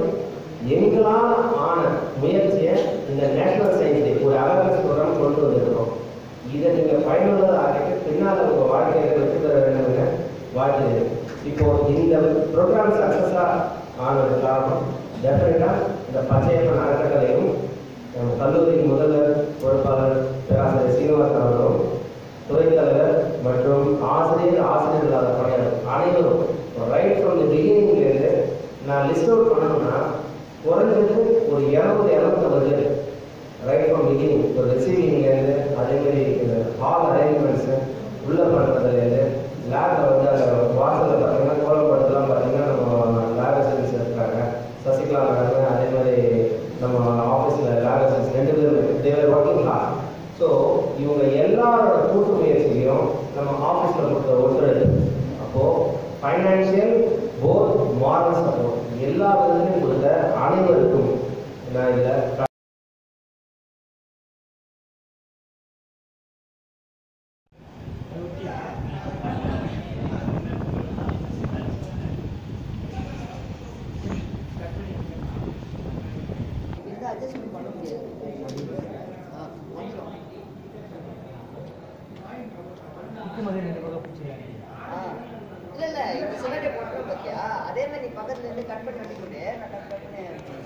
எங்களால் ஆன முயற்சியை இந்த நேஷனல் சயின்ஸ் டே ஒரு அவேர்னஸ் ப்ரோக்ராம் கொண்டு வந்திருக்கிறோம். இதை நீங்கள் பயனுள்ளதாக ஆகிட்டு பின்னால் உங்கள் வாழ்க்கையை வெற்றி பெற வேண்டும்னு வாழ்த்துது. இப்போ இந்த ப்ரோக்ராம் சக்ஸஸாக ஆனது காரணம் டெஃபினட்டாக இந்த பச்சையப்பன் அறக்கட்டளையும் கல்லூரி முதல்வர் பொறுப்பாளர் பேராசிரியர் சீனிவாசன் அவர்களும் துறைத் தலைவர் மற்றும் ஆசிரியர் இல்லாத பணியாளர் அனைவரும் ரைட் ஃப்ரம் தி பிகினிங்லேருந்து நான் லிஸ்ட் அவுட் பண்ணணும்னா குறைஞ்சது ஒரு 250 பேர் ரைட் ஃப்ரம் பிகினிங் ஒரு ரிசீவிங்லேருந்து அதேமாதிரி இந்த ஹால் அரேஞ்ச்மெண்ட்ஸு உள்ளே பண்ணுறதுலேருந்து லேபில் வந்து அந்த வாசலில் பார்த்தீங்கன்னா கோலப்படுத்தலாம் பார்த்தீங்கன்னா நம்ம லேப் அசிஸ்டன்ஸ் இருக்காங்க, சசிகலா மேடம், அதே மாதிரி நம்ம ஆஃபீஸில் லேப் அசிஸ்டன்ஸ் 2 பேரும் தேவர் ஒர்க்கிங் ஹார்ட். ஸோ இவங்க எல்லாரோட கூட்டு முயற்சியும் நம்ம ஆஃபீஸில் கொடுத்த ஒத்துழைப்பு, அப்போது ஃபைனான்சியல் போத் மாரல் சப்போர்ட் எல்லா விதத்திலையும் கொடுத்த அனைவருக்கும் நான் இதில் இல்ல இந்த சிவனை போட்டோம் பார்த்தியா, அதே மாதிரி நீ பக்கத்துல இருந்து கட் பண்ணி நான் கட் பண்ணி